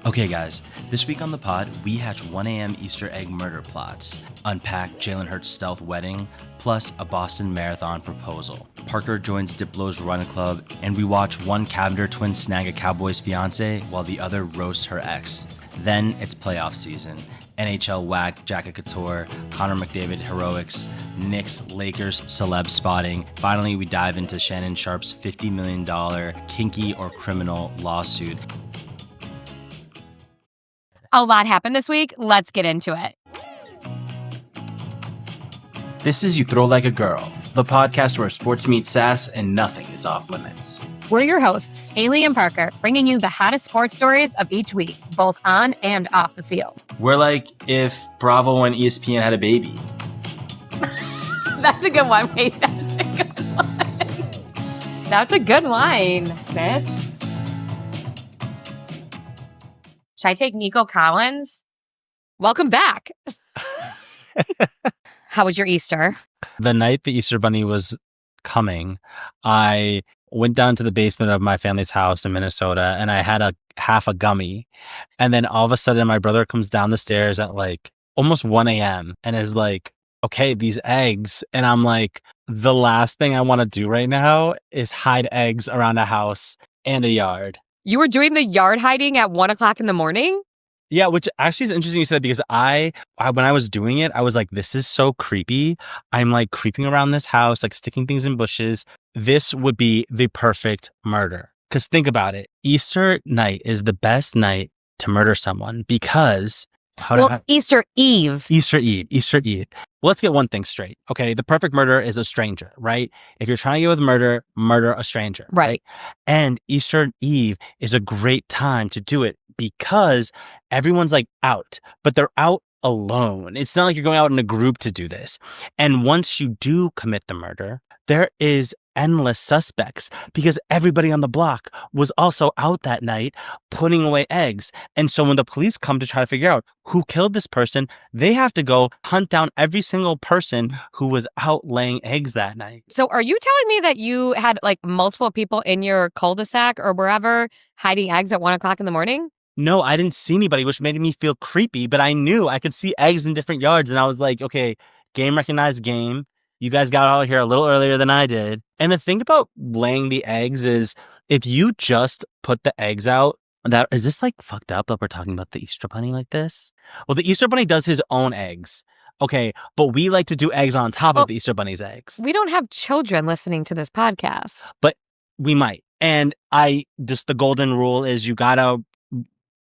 Okay, guys, this week on the pod, we hatch 1 a.m. Easter egg murder plots, unpack Jalen Hurts' stealth wedding, plus a Boston Marathon proposal. Parker joins Diplo's run club, and we watch one Cavinder twin snag a Cowboys fiance while the other roasts her ex. Then it's playoff season. NHL wag-jacket couture, Connor McDavid heroics, Knicks Lakers celeb spotting. Finally, we dive into Shannon Sharp's $50 million kinky or criminal lawsuit. A lot happened this week. Let's get into it. This is You Throw Like a Girl, the podcast where sports meets sass and nothing is off limits. We're your hosts, Haley and Parker, bringing you the hottest sports stories of each week, both on and off the field. We're like if Bravo and ESPN had a baby. That's a good one. Wait, that's a good one. That's a good line, bitch. Should I take Nico Collins? Welcome back. How was your Easter? The night the Easter Bunny was coming, I went down to the basement of my family's house in Minnesota and I had half a gummy. And then all of a sudden my brother comes down the stairs at like almost 1 a.m. and is like, okay, these eggs. And I'm like, the last thing I want to do right now is hide eggs around a house and a yard. You were doing the yard hiding at 1 o'clock in the morning? Yeah, which actually is interesting you said that because I when I was doing it, I was like, this is so creepy. I'm like creeping around this house, like sticking things in bushes. This would be the perfect murder. Because think about it. Easter night is the best night to murder someone because... Easter Eve. Easter Eve. Well, let's get one thing straight. Okay, the perfect murder is a stranger, right? If you're trying to get with murder a stranger. Right. And Easter Eve is a great time to do it because everyone's like out, but they're out alone. It's not like you're going out in a group to do this. And once you do commit the murder, there is endless suspects because everybody on the block was also out that night putting away eggs. And so when the police come to try to figure out who killed this person, they have to go hunt down every single person who was out laying eggs that night. So are you telling me that you had like multiple people in your cul-de-sac or wherever hiding eggs at 1 o'clock in the morning? No, I didn't see anybody, which made me feel creepy, but I knew I could see eggs in different yards. And I was like, okay, game recognized game. You guys got out here a little earlier than I did. And the thing about laying the eggs is if you just put the eggs out, is this like fucked up that we're talking about the Easter Bunny like this? Well, the Easter Bunny does his own eggs. Okay, but we like to do eggs on top of the Easter Bunny's eggs. We don't have children listening to this podcast. But we might. And the golden rule is you gotta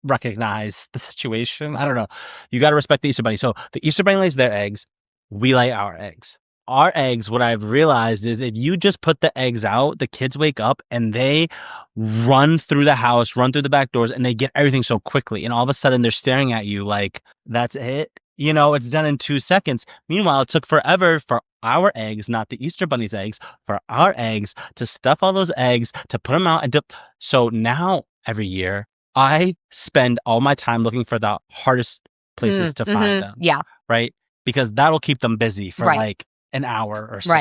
recognize the situation. I don't know. You gotta respect the Easter Bunny. So the Easter Bunny lays their eggs. We lay our eggs. Our eggs, what I've realized is if you just put the eggs out, the kids wake up and they run through the house, run through the back doors, and they get everything so quickly. And all of a sudden they're staring at you like, that's it? You know, it's done in 2 seconds. Meanwhile, it took forever for our eggs, not the Easter Bunny's eggs, for our eggs to stuff all those eggs, to put them out. So now every year, I spend all my time looking for the hardest places to find them. Yeah. Right? Because that'll keep them busy for like an hour or so.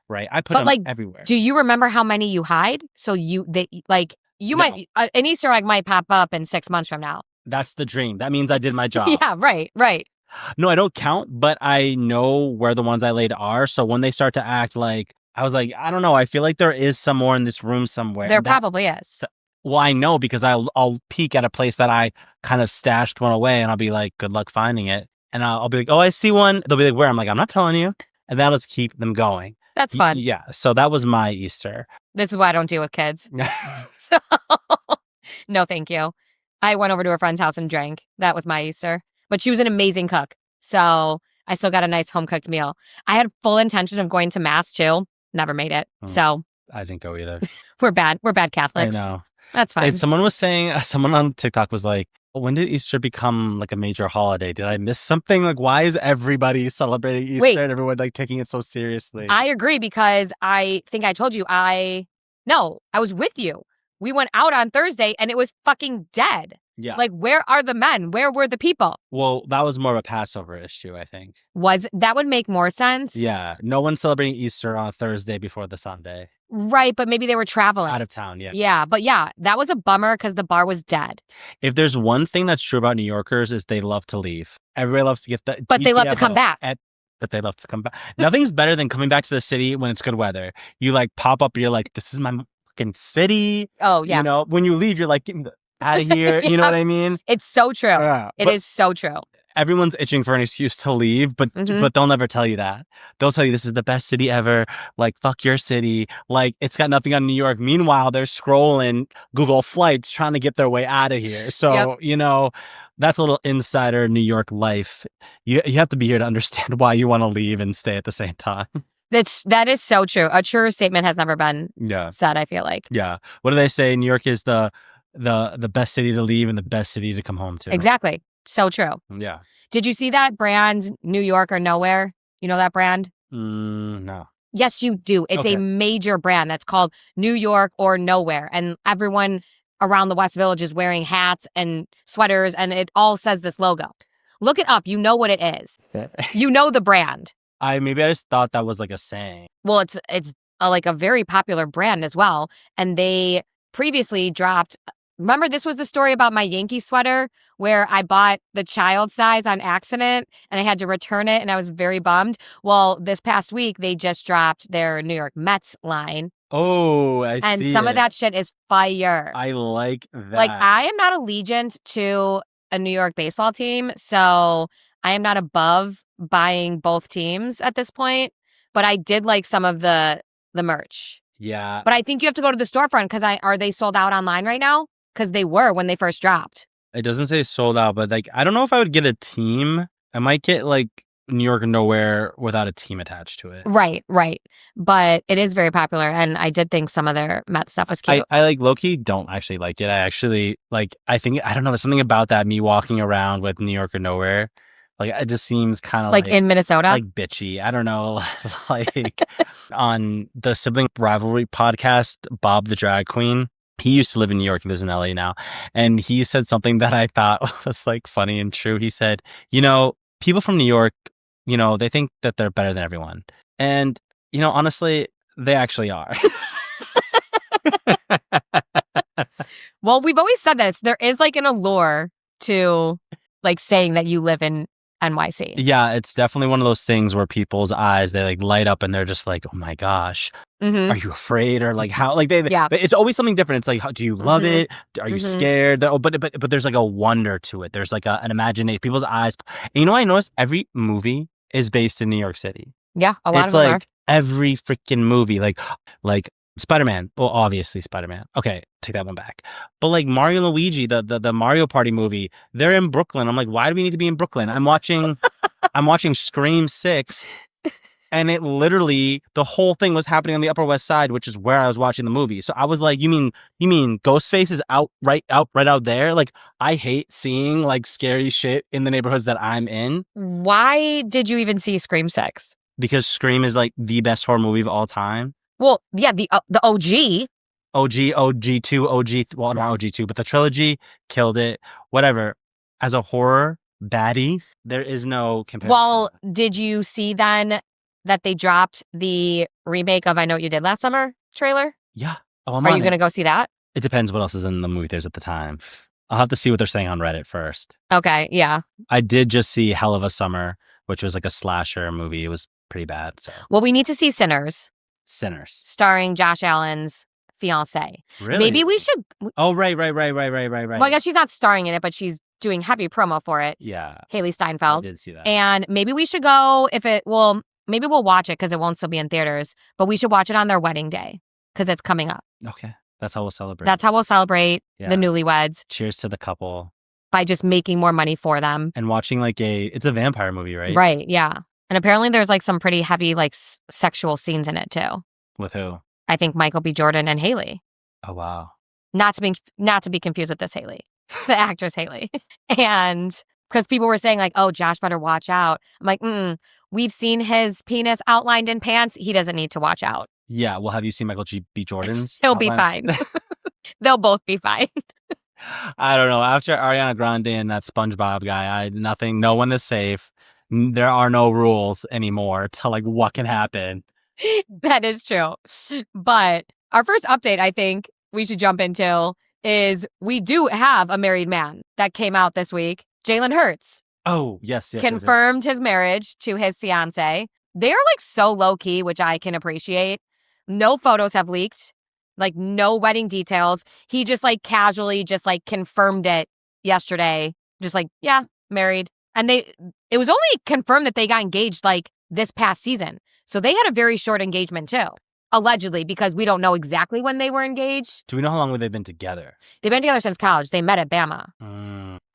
Right. I put them everywhere. Do you remember how many you hide? So might, an Easter egg might pop up in 6 months from now. That's the dream. That means I did my job. Yeah, right. No, I don't count, but I know where the ones I laid are. So when they start to act like, I was like, I don't know. I feel like there is some more in this room somewhere. There probably is. Well, I know because I'll peek at a place that I kind of stashed one away and I'll be like, good luck finding it. And I'll be like, oh, I see one. They'll be like, where? I'm like, I'm not telling you. And that'll just keep them going. That's fun. Yeah. So that was my Easter. This is why I don't deal with kids. So, no, thank you. I went over to a friend's house and drank. That was my Easter. But she was an amazing cook. So I still got a nice home-cooked meal. I had full intention of going to Mass, too. Never made it. So I didn't go either. We're bad Catholics. I know. That's fine. Someone on TikTok was like, when did Easter become like a major holiday? Did I miss something? Like, why is everybody celebrating Easter and everyone like taking it so seriously? I agree because I think I told you I was with you. We went out on Thursday and it was fucking dead. Yeah. Like, where are the men? Where were the people? Well, that was more of a Passover issue, I think. That would make more sense? Yeah. No one's celebrating Easter on a Thursday before the Sunday. Right, but maybe they were traveling. Out of town, yeah. Yeah, but yeah, that was a bummer because the bar was dead. If there's one thing that's true about New Yorkers is they love to leave. Everybody loves to get the But they love to come back. But they love to come back. Nothing's better than coming back to the city when it's good weather. You like pop up, you're like, this is my fucking city. Oh, yeah. You know, when you leave, you're like, get out of here. Yeah. You know what I mean? It's so true. Yeah, it is so true. Everyone's itching for an excuse to leave, but they'll never tell you that. They'll tell you this is the best city ever. Like, fuck your city. Like, it's got nothing on New York. Meanwhile, they're scrolling Google Flights trying to get their way out of here. So, you know, that's a little insider New York life. You have to be here to understand why you want to leave and stay at the same time. That is so true. A truer statement has never been said, I feel like. Yeah. What do they say? New York is the best city to leave and the best city to come home to. Exactly. So true. Yeah. Did you see that brand, New York or Nowhere? You know that brand? No. Yes, you do. It's a major brand that's called New York or Nowhere. And everyone around the West Village is wearing hats and sweaters, and it all says this logo. Look it up. You know what it is. You know the brand. Maybe I just thought that was like a saying. Well, it's like a very popular brand as well. And they previously dropped... Remember, this was the story about my Yankee sweater where I bought the child size on accident and I had to return it and I was very bummed. Well, this past week, they just dropped their New York Mets line. Oh, I see. And some of that shit is fire. I like that. Like, I am not allegiant to a New York baseball team, so I am not above buying both teams at this point. But I did like some of the merch. Yeah. But I think you have to go to the storefront because are they sold out online right now? Because they were when they first dropped. It doesn't say sold out, but like, I don't know if I would get a team. I might get like New York or Nowhere without a team attached to it. Right. But it is very popular. And I did think some of their Met stuff was cute. I like low-key don't actually like it. I actually like, I don't know. There's something about that, me walking around with New York or Nowhere. Like, it just seems kind of like in Minnesota? Like bitchy. I don't know. Like on the sibling rivalry podcast, Bob the Drag Queen. He used to live in New York. He lives in LA now. And he said something that I thought was like funny and true. He said, you know, people from New York, you know, they think that they're better than everyone. And, you know, honestly, they actually are. Well, we've always said this. There is like an allure to like saying that you live in NYC. Yeah, it's definitely one of those things where people's eyes, they like light up and they're just like, oh my gosh, are you afraid? Or like how, like it's always something different. It's like, do you love it? Are you scared? But there's like a wonder to it. There's like an imagination, people's eyes. And you know what I noticed? Every movie is based in New York City. Yeah, a lot of them like are. Every freaking movie, like Spider-Man. Well, obviously Spider-Man. Okay, take that one back. But like Mario and Luigi, the Mario Party movie, they're in Brooklyn. I'm like, why do we need to be in Brooklyn? I'm watching Scream 6, and it literally, the whole thing was happening on the Upper West Side, which is where I was watching the movie. So I was like, you mean Ghostface is right out there? Like, I hate seeing like scary shit in the neighborhoods that I'm in. Why did you even see Scream 6? Because Scream is like the best horror movie of all time. Well, yeah, the OG. OG2, well, not OG2, but the trilogy killed it. Whatever. As a horror baddie, there is no comparison. Well, did you see then that they dropped the remake of I Know What You Did Last Summer trailer? Yeah. Oh, Are you going to go see that? It depends what else is in the movie theaters at the time. I'll have to see what they're saying on Reddit first. Okay, yeah. I did just see Hell of a Summer, which was like a slasher movie. It was pretty bad. So. Well, we need to see Sinners. Starring Josh Allen's fiance. Really? Maybe we should. Oh, right. Well, I guess she's not starring in it, but she's doing heavy promo for it. Yeah. Haley Steinfeld. I did see that. And maybe we should go maybe we'll watch it because it won't still be in theaters, but we should watch it on their wedding day because it's coming up. Okay. That's how we'll celebrate. The newlyweds. Cheers to the couple. By just making more money for them. And watching it's a vampire movie, right? Right, yeah. And apparently there's like some pretty heavy like sexual scenes in it too. With who? I think Michael B. Jordan and Haley. Oh, wow. Not to be confused with this Haley, the actress Haley. And because people were saying like, oh, Josh better watch out. I'm like, we've seen his penis outlined in pants. He doesn't need to watch out. Yeah. Well, have you seen Michael B. Jordan's? He'll be fine. They'll both be fine. I don't know. After Ariana Grande and that SpongeBob guy, no one is safe. There are no rules anymore to like what can happen. That is true. But our first update, I think we should jump into is we do have a married man that came out this week. Jalen Hurts Oh, yes. confirmed his marriage to his fiance. They're like so low key, which I can appreciate. No photos have leaked, like no wedding details. He just like casually just like confirmed it yesterday. Just like, yeah, married. And it was only confirmed that they got engaged like this past season. So they had a very short engagement too. Allegedly, because we don't know exactly when they were engaged. Do we know how long they've been together? They've been together since college. They met at Bama.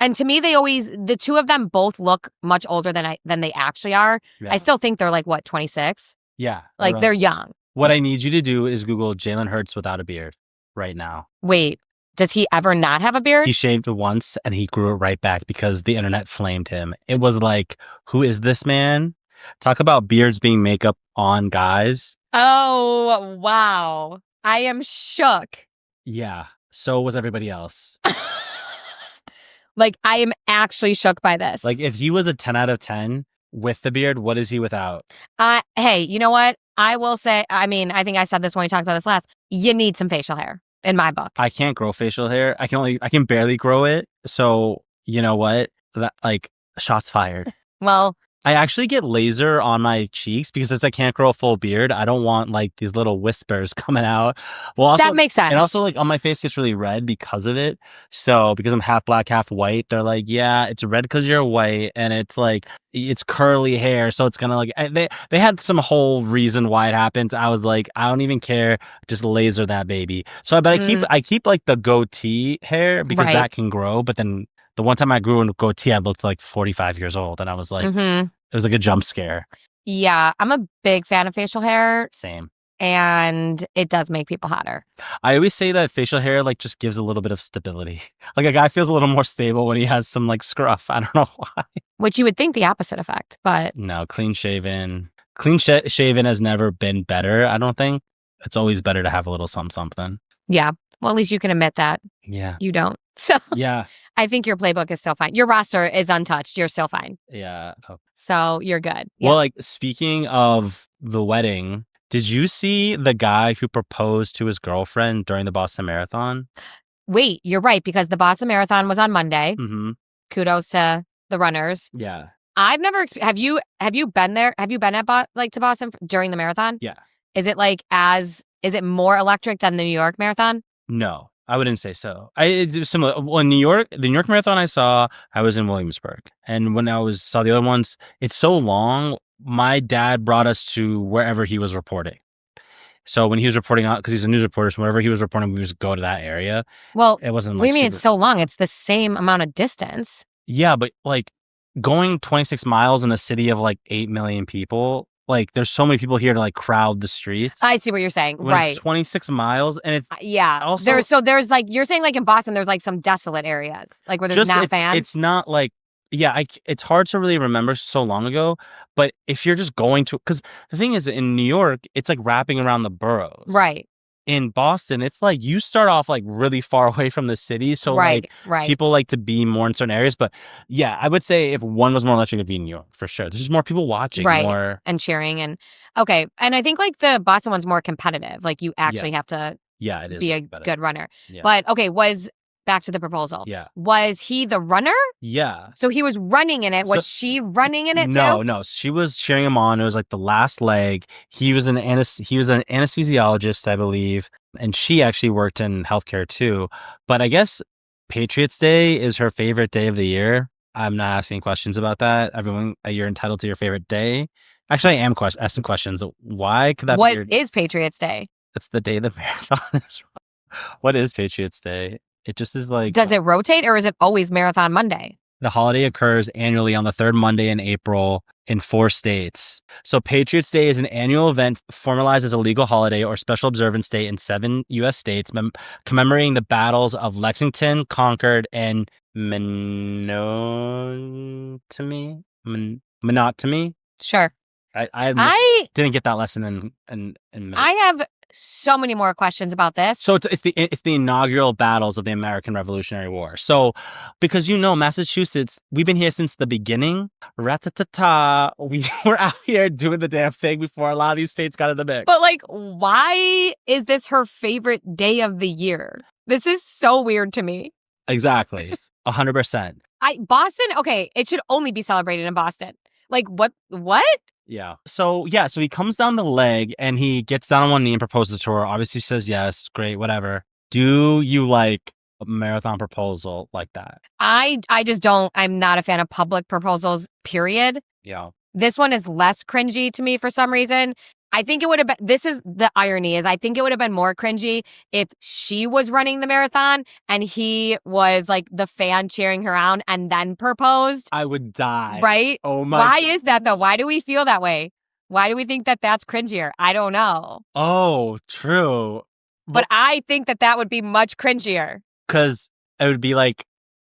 And to me, the two of them both look much older than they actually are. Yeah. I still think they're like, what, 26? Yeah. Like, they're young. What I need you to do is Google Jalen Hurts without a beard right now. Wait, does he ever not have a beard? He shaved once and he grew it right back because the internet flamed him. It was like, who is this man? Talk about beards being makeup on guys. Oh, wow. I am shook. Yeah. So was everybody else. Like, I am actually shook by this. Like, if he was a 10 out of 10 with the beard, what is he without? Hey, you know what? I will say, I mean, I think I said this when we talked about this last. You need some facial hair in my book. I can't grow facial hair. I can barely grow it. So, you know what? Shots fired. Well, I actually get laser on my cheeks because since I can't grow a full beard, I don't want like these little whispers coming out. Well, also, that makes sense. And also like on my face gets really red because of it. So because I'm half black, half white, they're like, yeah, it's red because you're white. And it's like, it's curly hair. So it's gonna like, they had some whole reason why it happened. I was like, I don't even care. Just laser that baby. So but I keep like the goatee hair because that can grow. But then the one time I grew a goatee, I looked like 45 years old. And I was like, it was like a jump scare. Yeah, I'm a big fan of facial hair. Same. And it does make people hotter. I always say that facial hair like just gives a little bit of stability. Like a guy feels a little more stable when he has some like scruff. I don't know why. Which you would think the opposite effect, but no, clean shaven. Shaven has never been better. I don't think it's always better to have a little something. Yeah. Well, at least you can admit that. Yeah. You don't. So yeah, I think your playbook is still fine. Your roster is untouched. You're still fine. Yeah. Oh. So you're good. Yeah. Well, like speaking of the wedding, did you see the guy who proposed to his girlfriend during the Boston Marathon? Wait, you're right, because the Boston Marathon was on Monday. Mm-hmm. Kudos to the runners. Yeah. I've never have you been there? Have you been at to Boston during the marathon? Yeah. Is it more electric than the New York Marathon? No, I wouldn't say so. It's similar. Well, in the New York Marathon I was in Williamsburg. And when saw the other ones, it's so long. My dad brought us to wherever he was reporting. So when he was reporting out, because he's a news reporter, so wherever he was reporting, we just go to that area. Well, it wasn't. What do you mean it's so long? It's the same amount of distance. Yeah, but like going 26 miles in a city of like 8 million people, like there's so many people here to like crowd the streets. I see what you're saying. When right. It's 26 miles and it's yeah. Also, there's like you're saying like in Boston there's like some desolate areas like where there's not fans. It's not like it's hard to really remember so long ago, but if you're just going to, because the thing is in New York it's like wrapping around the boroughs. Right. In Boston, it's like you start off like really far away from the city. So right. People like to be more in certain areas. But yeah, I would say if one was more electric, it'd be New York for sure. There's just more people watching. Right. More and cheering. And okay. And I think like the Boston one's more competitive. Like you actually have to it is be a good runner. Yeah. But okay, back to the proposal. Yeah. Was he the runner? Yeah. So he was running in it. Was she running in it too? No. She was cheering him on. It was like the last leg. He was an anesthesiologist, I believe. And she actually worked in healthcare too. But I guess Patriots Day is her favorite day of the year. I'm not asking questions about that. Everyone, you're entitled to your favorite day. Actually, I am asking questions. Why could that be? What is Patriots Day? It's the day the marathon is. What is Patriots Day? It just is like... Does it rotate or is it always Marathon Monday? The holiday occurs annually on the third Monday in April in 4 states. So Patriots Day is an annual event formalized as a legal holiday or special observance day in 7 U.S. states, commemorating the battles of Lexington, Concord, and Menotomy? Sure. I didn't get that lesson in middle I school. have so many more questions about this. So it's the inaugural battles of the American Revolutionary War. So because Massachusetts, we've been here since the beginning. Rat-ta-ta-ta. We were out here doing the damn thing before a lot of these states got in the mix. But like, why is this her favorite day of the year? This is so weird to me. Exactly. 100%. Boston, okay, it should only be celebrated in Boston. Like, what? Yeah. So he comes down the leg and he gets down on one knee and proposes to her. Obviously says yes, great, whatever. Do you like a marathon proposal like that? I just don't. I'm not a fan of public proposals, period. Yeah. This one is less cringy to me for some reason. I think it would have been, this is the irony, is I think it would have been more cringy if she was running the marathon and he was like the fan cheering her on and then proposed. I would die. Right? Oh my. Why is that though? Why do we feel that way? Why do we think that that's cringier? I don't know. Oh, true. But I think that would be much cringier. Because it would be like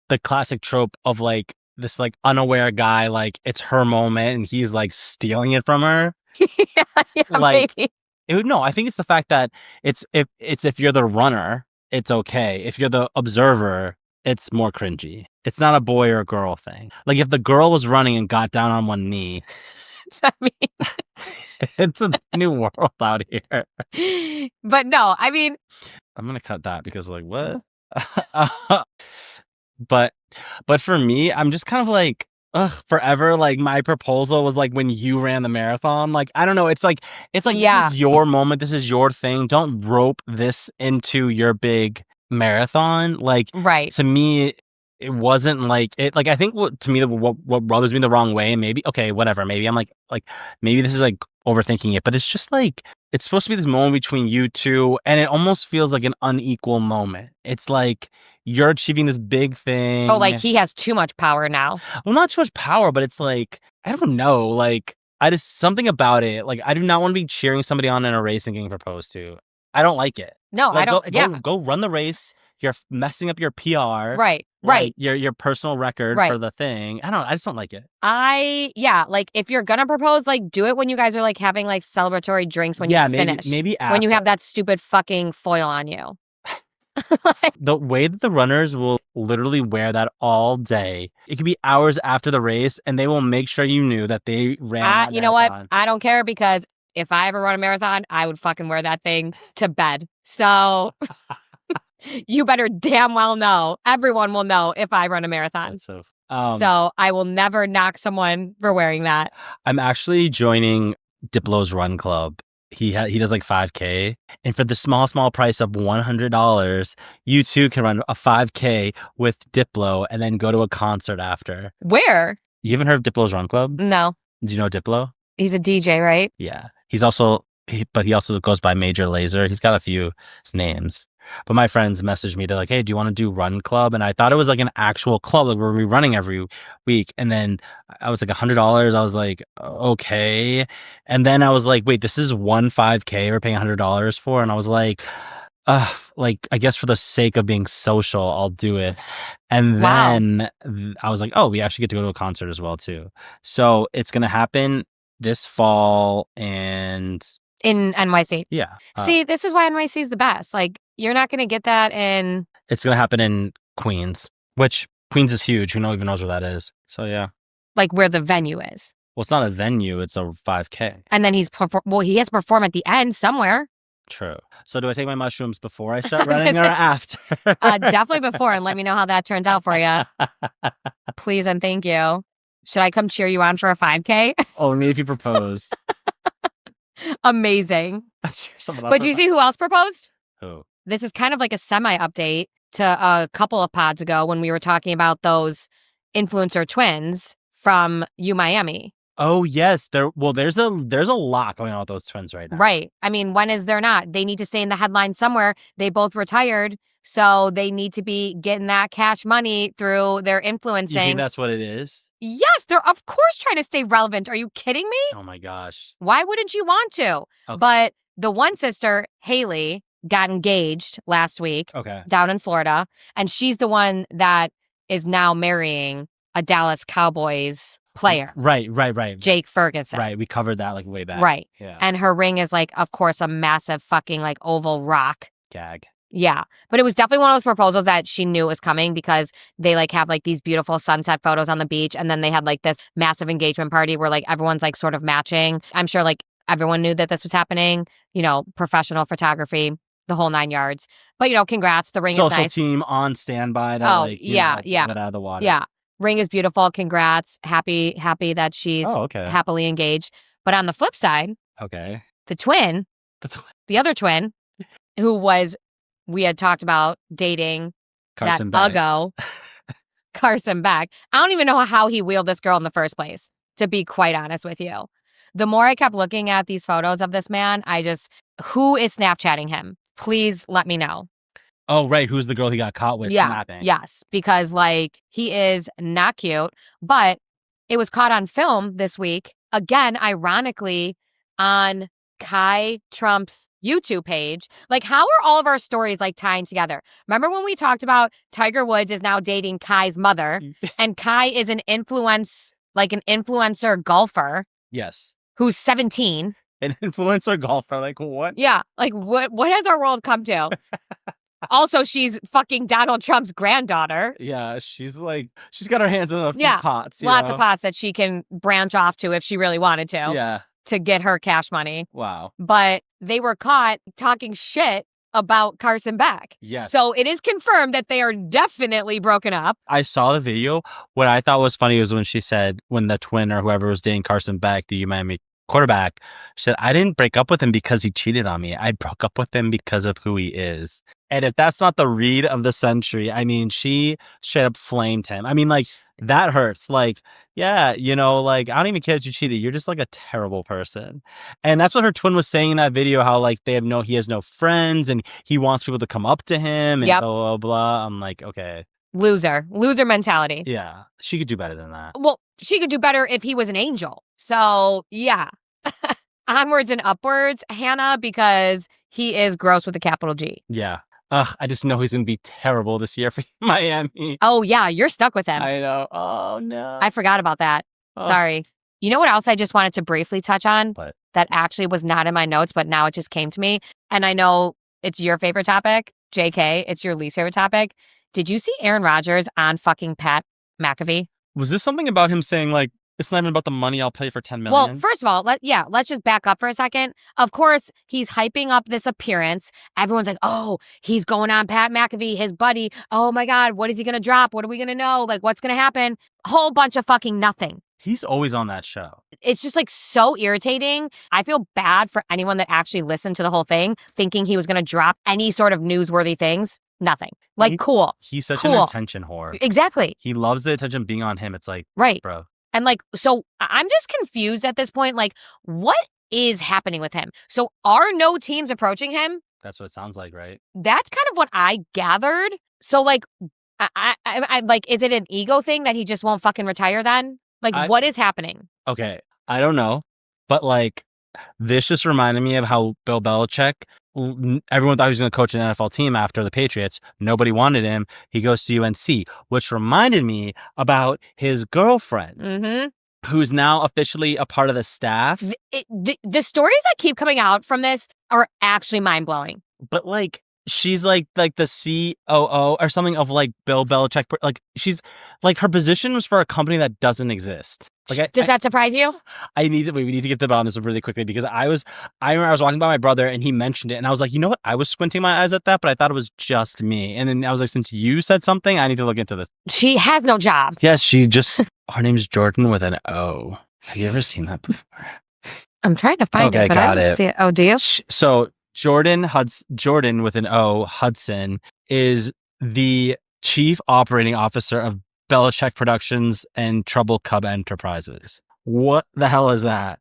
the classic trope of like this like unaware guy, like it's her moment and he's like stealing it from her. yeah, like maybe. I think it's the fact that it's if you're the runner, it's okay. If you're the observer, it's more cringy. It's not a boy or a girl thing. Like if the girl was running and got down on one knee, I mean, it's a new world out here. But no, I mean, I'm gonna cut that because like what? But for me, I'm just kind of like, forever. Like my proposal was like when you ran the marathon. Like I don't know. It's like Yeah. This is your moment. This is your thing. Don't rope this into your big marathon. Like right. to me, it wasn't like it. Like I think what rubs me the wrong way, and maybe okay, whatever. Maybe I'm like maybe this is like overthinking it, but it's just like it's supposed to be this moment between you two, and it almost feels like an unequal moment. It's like you're achieving this big thing. Oh, like he has too much power now. Well, not too much power, but it's like, I don't know. Like, I just, something about it. Like, I do not want to be cheering somebody on in a race and getting proposed to. I don't like it. No, like, I don't. Go run the race. You're messing up your PR. Right. Like, your personal record for the thing. I just don't like it. Like if you're gonna propose, like do it when you guys are like having like celebratory drinks when you finish. Maybe after. When you have that stupid fucking foil on you. The way that the runners will literally wear that all day, it could be hours after the race, and they will make sure you knew that they ran. You know what? I don't care because if I ever run a marathon, I would fucking wear that thing to bed. So you better damn well know. Everyone will know if I run a marathon. So I will never knock someone for wearing that. I'm actually joining Diplo's run club. He does like 5K, and for the small price of $100, you too can run a 5K with Diplo and then go to a concert after. Where? You haven't heard of Diplo's Run Club? No. Do you know Diplo? He's a DJ, right? Yeah. He also goes by Major Lazer. He's got a few names. But my friends messaged me. They're like, hey, do you want to do Run Club? And I thought it was like an actual club. Like we're running every week. And then I was like $100. I was like, okay. And then I was like, wait, this is one 5K we're paying $100 for. And I was like, I guess for the sake of being social, I'll do it. And then I was like, oh, we actually get to go to a concert as well, too. So it's going to happen this fall and... in NYC. Yeah. See, this is why NYC is the best. Like, you're not going to get that in... It's going to happen in Queens, which Queens is huge. Who even knows where that is? So, yeah. Like, where the venue is. Well, it's not a venue. It's a 5K. And then he has to perform at the end somewhere. True. So, do I take my mushrooms before I start running or after? Definitely before, and let me know how that turns out for you. Please and thank you. Should I come cheer you on for a 5K? Only if you propose. Amazing. But do you see who else proposed? Who? This is kind of like a semi-update to a couple of pods ago when we were talking about those influencer twins from Miami. Oh, yes. There's a lot going on with those twins right now. Right. I mean, when is there not? They need to stay in the headlines somewhere. They both retired, so they need to be getting that cash money through their influencing. You think that's what it is? Yes, they're of course trying to stay relevant. Are you kidding me? Oh my gosh. Why wouldn't you want to? Okay. But the one sister, Haley, got engaged last week down in Florida, and she's the one that is now marrying a Dallas Cowboys player. Right. Jake Ferguson. Right. We covered that like way back. Right. Yeah. And her ring is like, of course, a massive fucking like oval rock. Gag. Yeah. But it was definitely one of those proposals that she knew was coming because they like have like these beautiful sunset photos on the beach. And then they had like this massive engagement party where like everyone's like sort of matching. I'm sure like everyone knew that this was happening, you know, professional photography, the whole 9 yards. But, you know, congrats. The ring is nice. Social team on standby to yeah. get out of the water. Yeah. Ring is beautiful. Congrats. Happy that she's happily engaged. But on the flip side, the twin, the other twin, who was, we had talked about dating Carson that Beck. Uggo, Carson Beck. I don't even know how he wheeled this girl in the first place, to be quite honest with you. The more I kept looking at these photos of this man, who is Snapchatting him? Please let me know. Oh, right. Who's the girl he got caught with snapping? Yes, because like he is not cute, but it was caught on film this week. Again, ironically, on Kai Trump's YouTube page. Like, how are all of our stories like tying together? Remember when we talked about Tiger Woods is now dating Kai's mother, and Kai is an influencer golfer. Yes. Who's 17. An influencer golfer, like what? Yeah, like what has our world come to? Also, she's fucking Donald Trump's granddaughter. Yeah, she's got her hands in a few pots. Lots of pots that she can branch off to if she really wanted to. Yeah. To get her cash money. Wow. But they were caught talking shit about Carson Beck. Yes. So it is confirmed that they are definitely broken up. I saw the video. What I thought was funny was when she said, when the twin or whoever was dating Carson Beck, the Miami quarterback, she said, I didn't break up with him because he cheated on me. I broke up with him because of who he is. And if that's not the read of the century, I mean, she straight up flamed him. I mean, like, that hurts. Like, yeah, you know, like, I don't even care if you cheated. You're just like a terrible person. And that's what her twin was saying in that video, how like he has no friends and he wants people to come up to him and blah, blah, blah. I'm like, okay. Loser mentality. Yeah. She could do better than that. Well, she could do better if he was an angel. So yeah. Onwards and upwards, Hannah, because he is gross with a capital G. Yeah. I just know he's going to be terrible this year for Miami. Oh, yeah. You're stuck with him. I know. Oh, no. I forgot about that. Sorry. You know what else I just wanted to briefly touch on? What? That actually was not in my notes, but now it just came to me. And I know it's your favorite topic. JK, it's your least favorite topic. Did you see Aaron Rodgers on fucking Pat McAfee? Was this something about him saying, like, it's not even about the money I'll pay for $10 million? Well, first of all, let's just back up for a second. Of course, he's hyping up this appearance. Everyone's like, oh, he's going on Pat McAfee, his buddy. Oh my God, what is he going to drop? What are we going to know? Like, what's going to happen? Whole bunch of fucking nothing. He's always on that show. It's just like so irritating. I feel bad for anyone that actually listened to the whole thing, thinking he was going to drop any sort of newsworthy things. Nothing. Like, cool. He's such an attention whore. Exactly. He loves the attention being on him. It's like, right, bro. And like, so I'm just confused at this point. Like, what is happening with him? So are no teams approaching him? That's what it sounds like, right? That's kind of what I gathered. So like, I like, is it an ego thing that he just won't fucking retire then? Like, what is happening? Okay, I don't know. But like, this just reminded me of how Bill Belichick, everyone thought he was going to coach an NFL team after the Patriots. Nobody wanted him. He goes to UNC, which reminded me about his girlfriend, who's now officially a part of the staff. The stories that keep coming out from this are actually mind-blowing. But like, she's like the COO or something of like Bill Belichick. Like, she's like, her position was for a company that doesn't exist. Like, does that surprise you? We need to get the on this really quickly because I remember I was walking by my brother and he mentioned it and I was like, you know what? I was squinting my eyes at that, but I thought it was just me. And then I was like, since you said something, I need to look into this. She has no job. Yes, her name's Jordan with an O. Have you ever seen that before? I'm trying to find it, but I don't see it. Oh, do you? So Jordan with an O, Hudson, is the chief operating officer of Belichick Productions and Trouble Cub Enterprises. What the hell is that?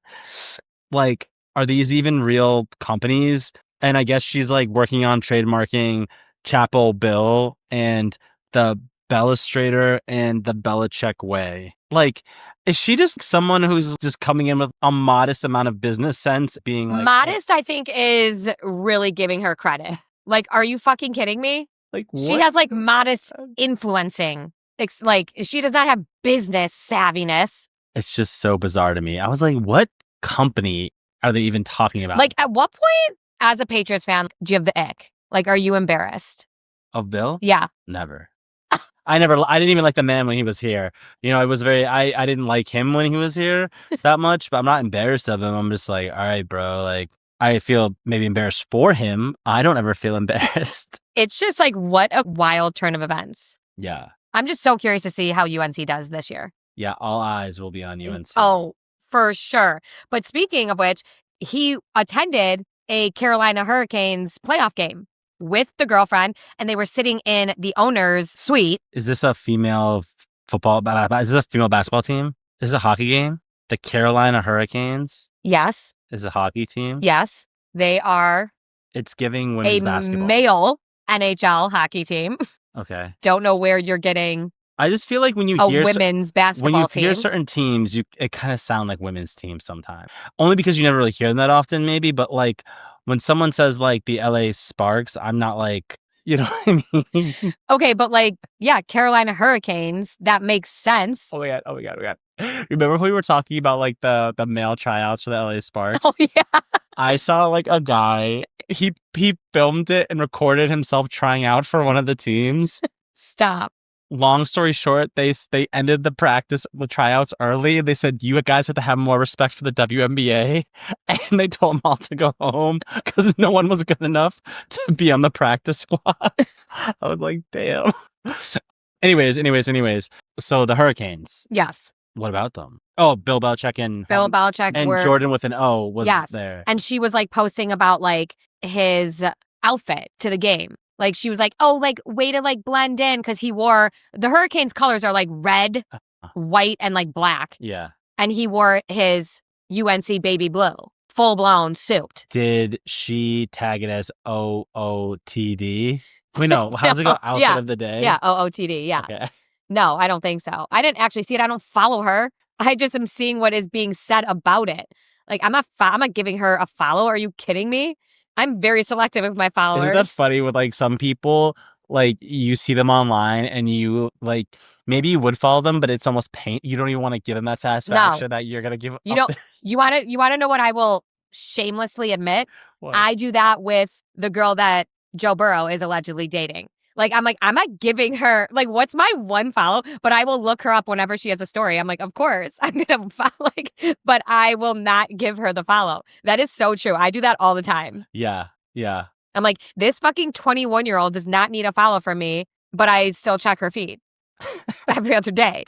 Like, are these even real companies? And I guess she's like working on trademarking Chapel Bill and the Bellustrator and the Belichick Way. Like, is she just someone who's just coming in with a modest amount of business sense, being like... Modest, I think, is really giving her credit. Like, are you fucking kidding me? Like, what? She has like modest influencing. she does not have business savviness. It's just so bizarre to me. I was like, what company are they even talking about? Like, at what point, as a Patriots fan, do you have the ick? Like, are you embarrassed? Of Bill? Yeah. Never. I didn't even like the man when he was here. You know, it was I didn't like him when he was here that much, but I'm not embarrassed of him. I'm just like, all right, bro. Like, I feel maybe embarrassed for him. I don't ever feel embarrassed. It's just like, what a wild turn of events. Yeah. I'm just so curious to see how UNC does this year. Yeah, all eyes will be on UNC. Oh, for sure. But speaking of which, he attended a Carolina Hurricanes playoff game with the girlfriend, and they were sitting in the owner's suite. Is this a female football? Is this a female basketball team? Is this a hockey game? The Carolina Hurricanes Yes. is a hockey team? Yes. They are It's giving women's a basketball. male NHL hockey team. Okay. Don't know where you're getting I just feel like when you a hear women's basketball when you team. hear certain teams, it kind of sound like women's teams sometimes. Only because you never really hear them that often, maybe. But like when someone says like the LA Sparks, I'm not like, you know what I mean? Okay, but like, yeah, Carolina Hurricanes, that makes sense. Oh my god. Remember when we were talking about like the male tryouts for the LA Sparks? Oh yeah. I saw like a guy, he filmed it and recorded himself trying out for one of the teams. Stop. Long story short, they ended the practice with tryouts early. They said, you guys have to have more respect for the WNBA. And they told them all to go home because no one was good enough to be on the practice squad. I was like, damn. Anyways. So the Hurricanes. Yes. What about them? Oh, Bill Belichick and Jordan with an O was there. And she was like posting about like his outfit to the game. Like she was like, oh, like way to like blend in because he wore the Hurricanes colors are like red, white, and like black. Yeah. And he wore his UNC baby blue, full blown suit. Did she tag it as OOTD? Wait, no. How's it go? Outfit of the day? Yeah, OOTD. Yeah. Okay. No, I don't think so. I didn't actually see it. I don't follow her. I just am seeing what is being said about it. Like I'm not giving her a follow. Are you kidding me? I'm very selective with my followers. Isn't that funny with like some people, like you see them online and you like, maybe you would follow them, but it's almost pain. You don't even want to give them that satisfaction that you're going to give you know, you want to know what I will shamelessly admit? What? I do that with the girl that Joe Burrow is allegedly dating. Like, I'm not giving her, like, what's my one follow? But I will look her up whenever she has a story. I'm like, of course, I'm going to follow, but I will not give her the follow. That is so true. I do that all the time. Yeah. I'm like, this fucking 21-year-old does not need a follow from me, but I still check her feed every other day.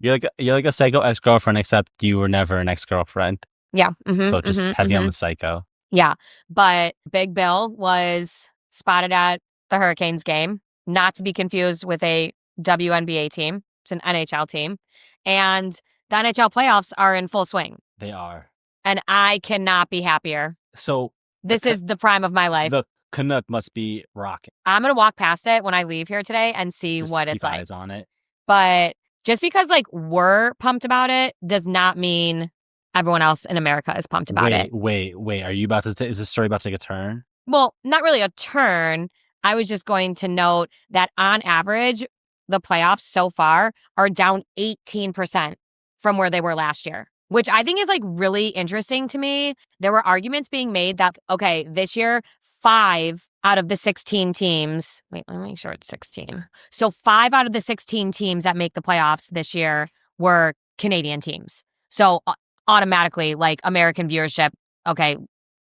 You're like a psycho ex-girlfriend, except you were never an ex-girlfriend. Yeah. So just heavy on the psycho. Yeah. But Big Bill was spotted at the Hurricanes game. Not to be confused with a WNBA team. It's an NHL team. And the NHL playoffs are in full swing. They are. And I cannot be happier. So this is the prime of my life. The Canuck must be rocking. I'm going to walk past it when I leave here today and see just what it's like. Keep eyes on it. But just because like we're pumped about it does not mean everyone else in America is pumped about it. Wait. Are you about to is this story about to take a turn? Well, not really a turn. I was just going to note that on average, the playoffs so far are down 18% from where they were last year, which I think is like really interesting to me. There were arguments being made that, okay, this year, 5 out of the 16 teams, wait, let me make sure it's 16. So 5 out of the 16 teams that make the playoffs this year were Canadian teams. So automatically, like American viewership, okay,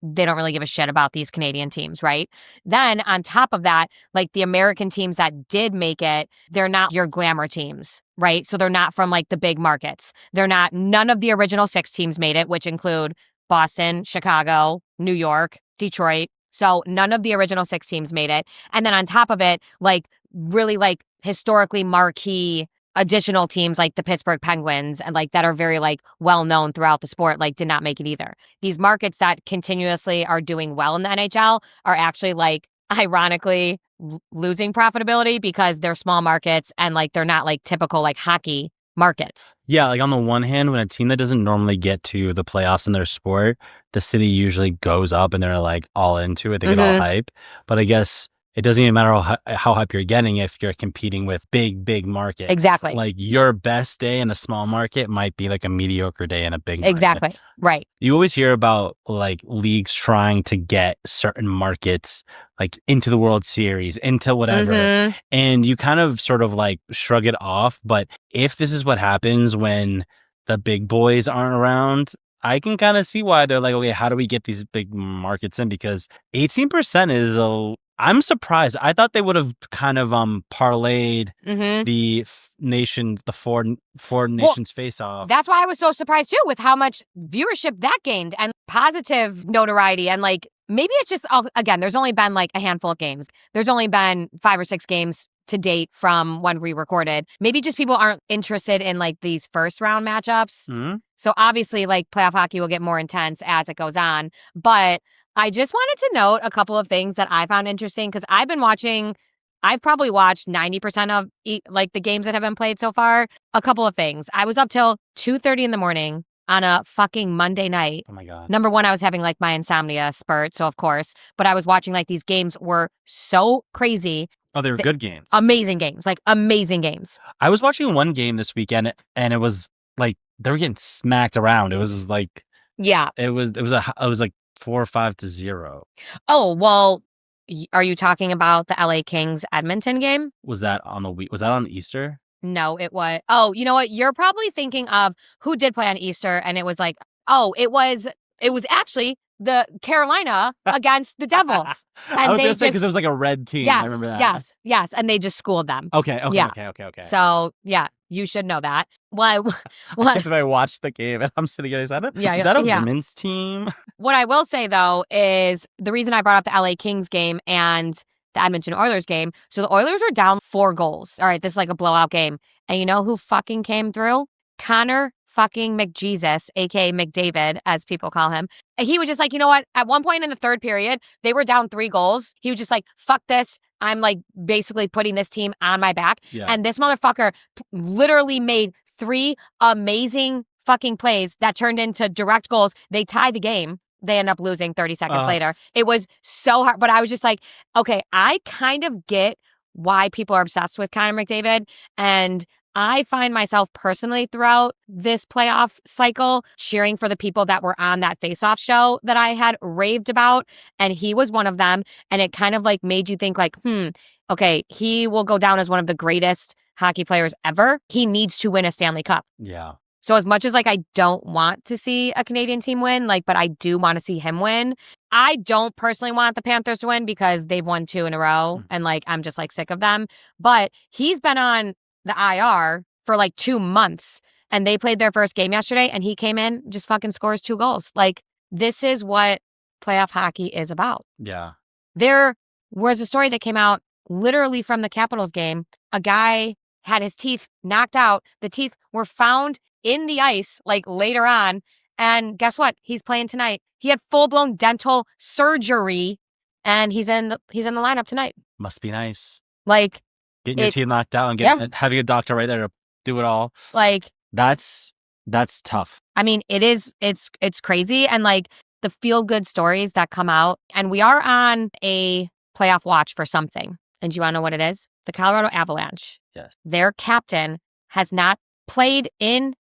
they don't really give a shit about these Canadian teams, right? Then on top of that, like the American teams that did make it, they're not your glamour teams, right? So they're not from like the big markets. None of the original 6 teams made it, which include Boston, Chicago, New York, Detroit. So none of the original 6 teams made it. And then on top of it, like really like historically marquee additional teams like the Pittsburgh Penguins and like that are very like well known throughout the sport like did not make it either. These markets that continuously are doing well in the NHL are actually like ironically losing profitability because they're small markets and like they're not like typical like hockey markets. Yeah, like on the one hand, when a team that doesn't normally get to the playoffs in their sport, the city usually goes up and they're like all into it. They get all hype. But I guess it doesn't even matter how hype you're getting if you're competing with big markets. Exactly. Like your best day in a small market might be like a mediocre day in a big market. Exactly. Right. You always hear about like leagues trying to get certain markets like into the World Series, into whatever. Mhm. And you kind of sort of like shrug it off. But if this is what happens when the big boys aren't around, I can kind of see why they're like, okay, how do we get these big markets in? Because 18% is I'm surprised. I thought they would have kind of parlayed Mhm. the four nations face off. That's why I was so surprised too with how much viewership that gained and positive notoriety. And like, maybe it's just, again, there's only been like a handful of games. There's only been 5 or 6 games to date from when we recorded. Maybe just people aren't interested in like these first round matchups. Mm-hmm. So obviously like playoff hockey will get more intense as it goes on. But I just wanted to note a couple of things that I found interesting because I've probably watched 90% of like the games that have been played so far. A couple of things. I was up till 2:30 in the morning on a fucking Monday night. Oh my God. Number one, I was having like my insomnia spurt. So of course, but I was watching like these games were so crazy. Oh, they were good games. Amazing games. Like amazing games. I was watching one game this weekend and it was like, they were getting smacked around. It was like, yeah, it was like 4 or 5-0. Oh, well, are you talking about the LA Kings Edmonton game? Was that on the week? Was that on Easter? No, it was. Oh, you know what? You're probably thinking of who did play on Easter, and it was like, it was actually the Carolina against the Devils. And I was going to say because it was like a red team. Yes, I remember that. Yes, and they just schooled them. Okay. Yeah. Okay. So yeah, you should know that. Why? I watched the game and I'm sitting there. Is that a women's team? What I will say though is the reason I brought up the LA Kings game and the Edmonton Oilers game. So the Oilers were down 4 goals. All right, this is like a blowout game. And you know who fucking came through? Connor fucking McJesus, aka McDavid, as people call him. He was just like, you know what? At one point in the third period, they were down 3 goals. He was just like, fuck this. I'm like basically putting this team on my back. Yeah. And this motherfucker literally made 3 amazing fucking plays that turned into direct goals. They tied the game. They end up losing 30 seconds later. It was so hard. But I was just like, okay, I kind of get why people are obsessed with Connor McDavid. And I find myself personally throughout this playoff cycle cheering for the people that were on that face-off show that I had raved about. And he was one of them. And it kind of like made you think like, okay, he will go down as one of the greatest hockey players ever. He needs to win a Stanley Cup. Yeah. So as much as like I don't want to see a Canadian team win, like, but I do want to see him win. I don't personally want the Panthers to win because they've won 2 in a row and like I'm just like sick of them. But he's been on the IR for like 2 months and they played their first game yesterday and he came in, just fucking scores 2 goals. Like this is what playoff hockey is about. Yeah. There was a story that came out literally from the Capitals game. A guy had his teeth knocked out. The teeth were found in the ice like later on. And guess what? He's playing tonight. He had full-blown dental surgery and he's in the lineup tonight. Must be nice. Like getting your teeth knocked out and having a doctor right there to do it all. Like that's tough. I mean, it's crazy. And like the feel-good stories that come out, and we are on a playoff watch for something. And do you want to know what it is? The Colorado Avalanche. Yes. Their captain has not played in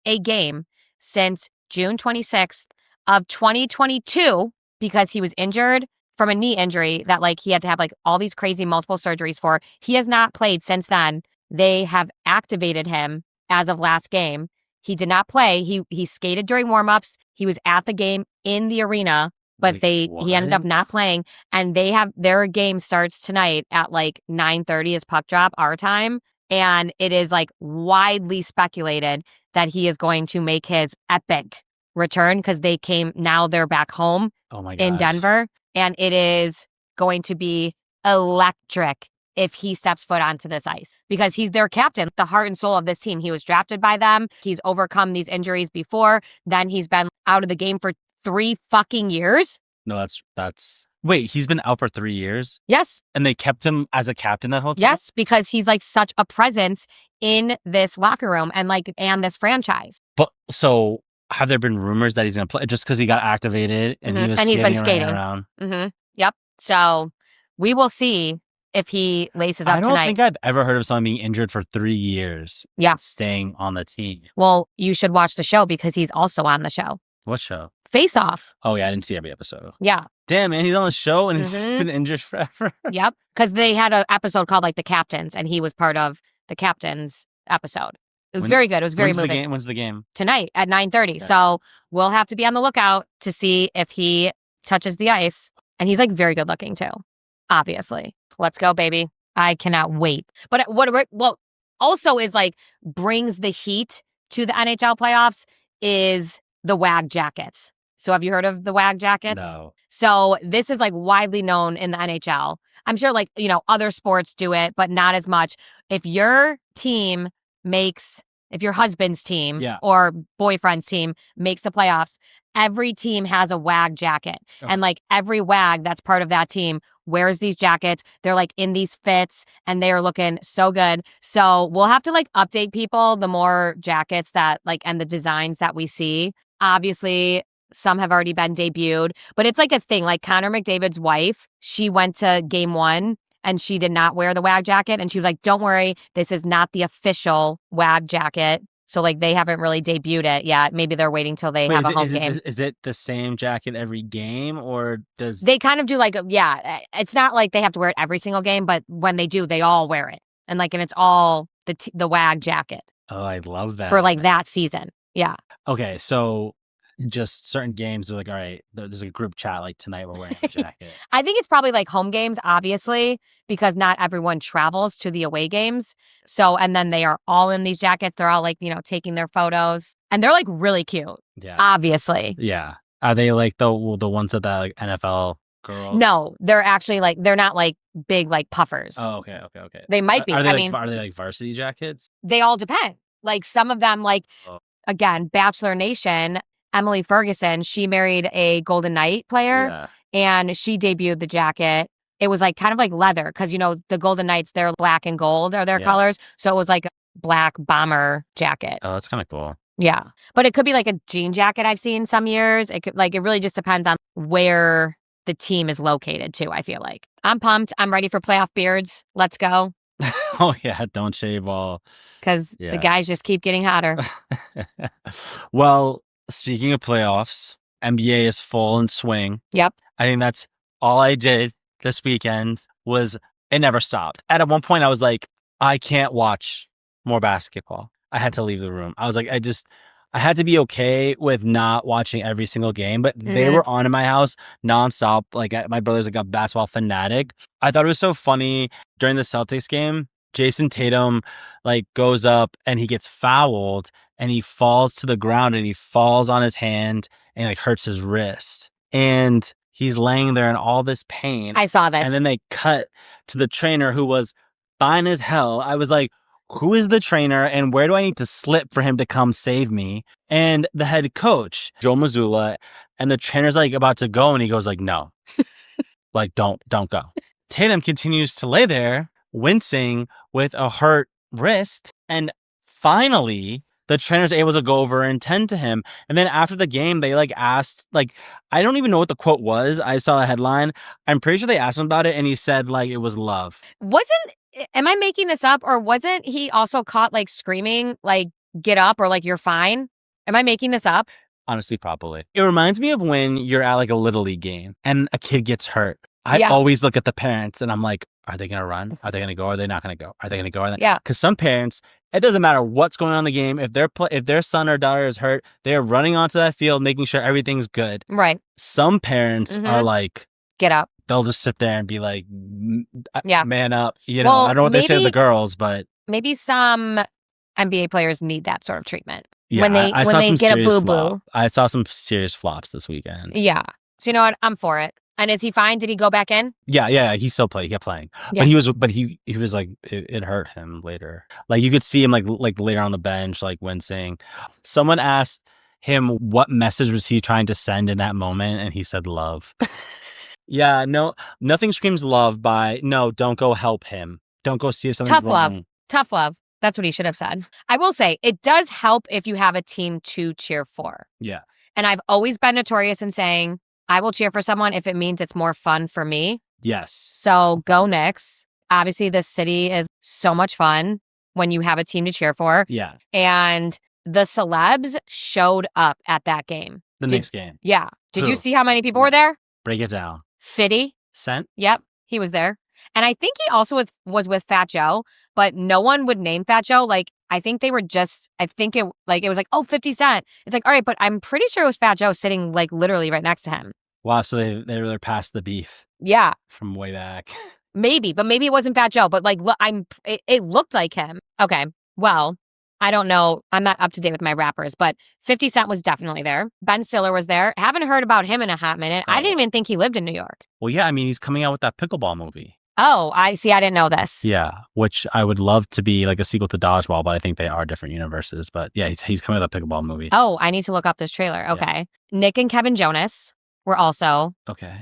a game since June 26th of 2022 because he was injured from a knee injury that like he had to have like all these crazy multiple surgeries for. He has not played since then. They have activated him as of last game. He did not play. He skated during warmups. He was at the game in the arena, but he ended up not playing. And their game starts tonight at like 9:30 is puck drop our time. And it is like widely speculated that he is going to make his epic return because now they're back home in Denver. And it is going to be electric if he steps foot onto this ice because he's their captain, the heart and soul of this team. He was drafted by them. He's overcome these injuries before. Then he's been out of the game for 3 fucking years. No, that's wait, he's been out for 3 years? Yes. And they kept him as a captain that whole time? Yes, because he's like such a presence in this locker room and this franchise. But so have there been rumors that he's going to play just because he got activated and he's been skating around? Mm-hmm. Yep. So we will see if he laces up I don't tonight. think I've ever heard of someone being injured for 3 years. Yeah. Staying on the team. Well, you should watch the show because he's also on the show. What show? Face Off. Oh, yeah. I didn't see every episode. Yeah. Damn, man. He's on the show and he's been injured forever. Yep. Because they had an episode called like The Captains, and he was part of the Captains episode. It was very good. It was very moving. When's the game? Tonight at 9:30. Okay. So we'll have to be on the lookout to see if he touches the ice. And he's like very good looking too, obviously. Let's go, baby. I cannot wait. But what also is like brings the heat to the NHL playoffs is the wag jackets. So have you heard of the wag jackets? No. So this is like widely known in the NHL. I'm sure like, other sports do it, but not as much. If your husband's team or boyfriend's team makes the playoffs, every team has a wag jacket. Oh. And like every wag that's part of that team wears these jackets. They're like in these fits and they are looking so good. So we'll have to like update people the more jackets that like and the designs that we see. Obviously, some have already been debuted, but it's like a thing. Like Connor McDavid's wife, she went to game 1 and she did not wear the wag jacket. And she was like, don't worry, this is not the official wag jacket. So like they haven't really debuted it yet. Maybe they're waiting till they have a home game. Is it the same jacket every game or does... They kind of do like, it's not like they have to wear it every single game, but when they do, they all wear it. And it's all the wag jacket. Oh, I love that. For like that season. Yeah. Okay, so just certain games are like, all right, there's a group chat like tonight we're wearing a jacket. I think it's probably like home games, obviously, because not everyone travels to the away games. So, and then they are all in these jackets. They're all like, taking their photos and they're like really cute. Yeah. Obviously. Yeah. Are they like the ones that like NFL girls? No, they're actually like, they're not like big like puffers. Oh, okay. They might be. Are they like varsity jackets? They all depend. Like some of them, like, again, Bachelor Nation, Emily Ferguson, she married a Golden Knight player and she debuted the jacket. It was like kind of like leather because, the Golden Knights, they're black and gold are their colors. So it was like a black bomber jacket. Oh, that's kind of cool. Yeah. But it could be like a jean jacket I've seen some years. It could it really just depends on where the team is located too, I feel like. I'm pumped. I'm ready for playoff beards. Let's go. Oh, yeah. Don't shave all. Because the guys just keep getting hotter. Well, speaking of playoffs, NBA is full in swing. Yep. I think that's all I did this weekend was it never stopped. At one point, I was like, I can't watch more basketball. I had to leave the room. I was like, I had to be okay with not watching every single game, but they were on in my house nonstop. Like my brother's like a basketball fanatic. I thought it was so funny during the Celtics game. Jason Tatum like goes up and he gets fouled and he falls to the ground and he falls on his hand and like hurts his wrist. And he's laying there in all this pain. I saw this. And then they cut to the trainer who was fine as hell. I was like, who is the trainer and where do I need to slip for him to come save me? And the head coach, Joe Mazzulla, and the trainer's like about to go and he goes like, no, like don't go. Tatum continues to lay there wincing with a hurt wrist. And finally, the trainer's able to go over and tend to him. And then after the game, they like asked, like, I don't even know what the quote was. I saw the headline. I'm pretty sure they asked him about it. And he said like, it was love. Am I making this up? Or wasn't he also caught like screaming, like, get up or like, you're fine? Am I making this up? Honestly, probably. It reminds me of when you're at like a Little League game and a kid gets hurt. I always look at the parents and I'm like, are they going to run? Are they going to go? Are they not going to go? Are they going to go? Yeah. Because some parents, it doesn't matter what's going on in the game. If their son or daughter is hurt, they are running onto that field, making sure everything's good. Right. Some parents are like, get up. They'll just sit there and be like, man up. I don't know what they say to the girls, but maybe some NBA players need that sort of treatment. Yeah, when they get a boo-boo. I saw some serious flops this weekend. Yeah. So you know what? I'm for it. And is he fine? Did he go back in? Yeah. He still played. He kept playing. Yeah. But he was like, it hurt him later. Like you could see him like later on the bench, like wincing. Someone asked him what message was he trying to send in that moment, and he said love. Yeah, no, nothing screams love by no. Don't go help him. Don't go see if something's wrong. Tough love. That's what he should have said. I will say it does help if you have a team to cheer for. Yeah. And I've always been notorious in saying I will cheer for someone if it means it's more fun for me. Yes. So go Knicks. obviously this city is so much fun when you have a team to cheer for. Yeah. And the celebs showed up at that game. The Knicks game. Yeah. Did Who? you see how many people were there? Break it down. Fitty. Scent? Yep. He was there. And I think he also was with Fat Joe, but no one would name Fat Joe. Like, I think they were just, it was like, oh, 50 Cent. It's like, all right, but I'm pretty sure it was Fat Joe sitting like literally right next to him. Wow, so they were past the beef. Yeah. From way back. Maybe it wasn't Fat Joe, but like, look, it looked like him. Okay, well, I don't know. I'm not up to date with my rappers, but 50 Cent was definitely there. Ben Stiller was there. Haven't heard about him in a hot minute. Oh. I didn't even think he lived in New York. Well, yeah, I mean, he's coming out with that pickleball movie. Oh, I see. I didn't know this. Yeah, which I would love to be like a sequel to Dodgeball, but I think they are different universes. But yeah, he's coming with a pickleball movie. Oh, I need to look up this trailer. Okay. Yeah. Nick and Kevin Jonas were also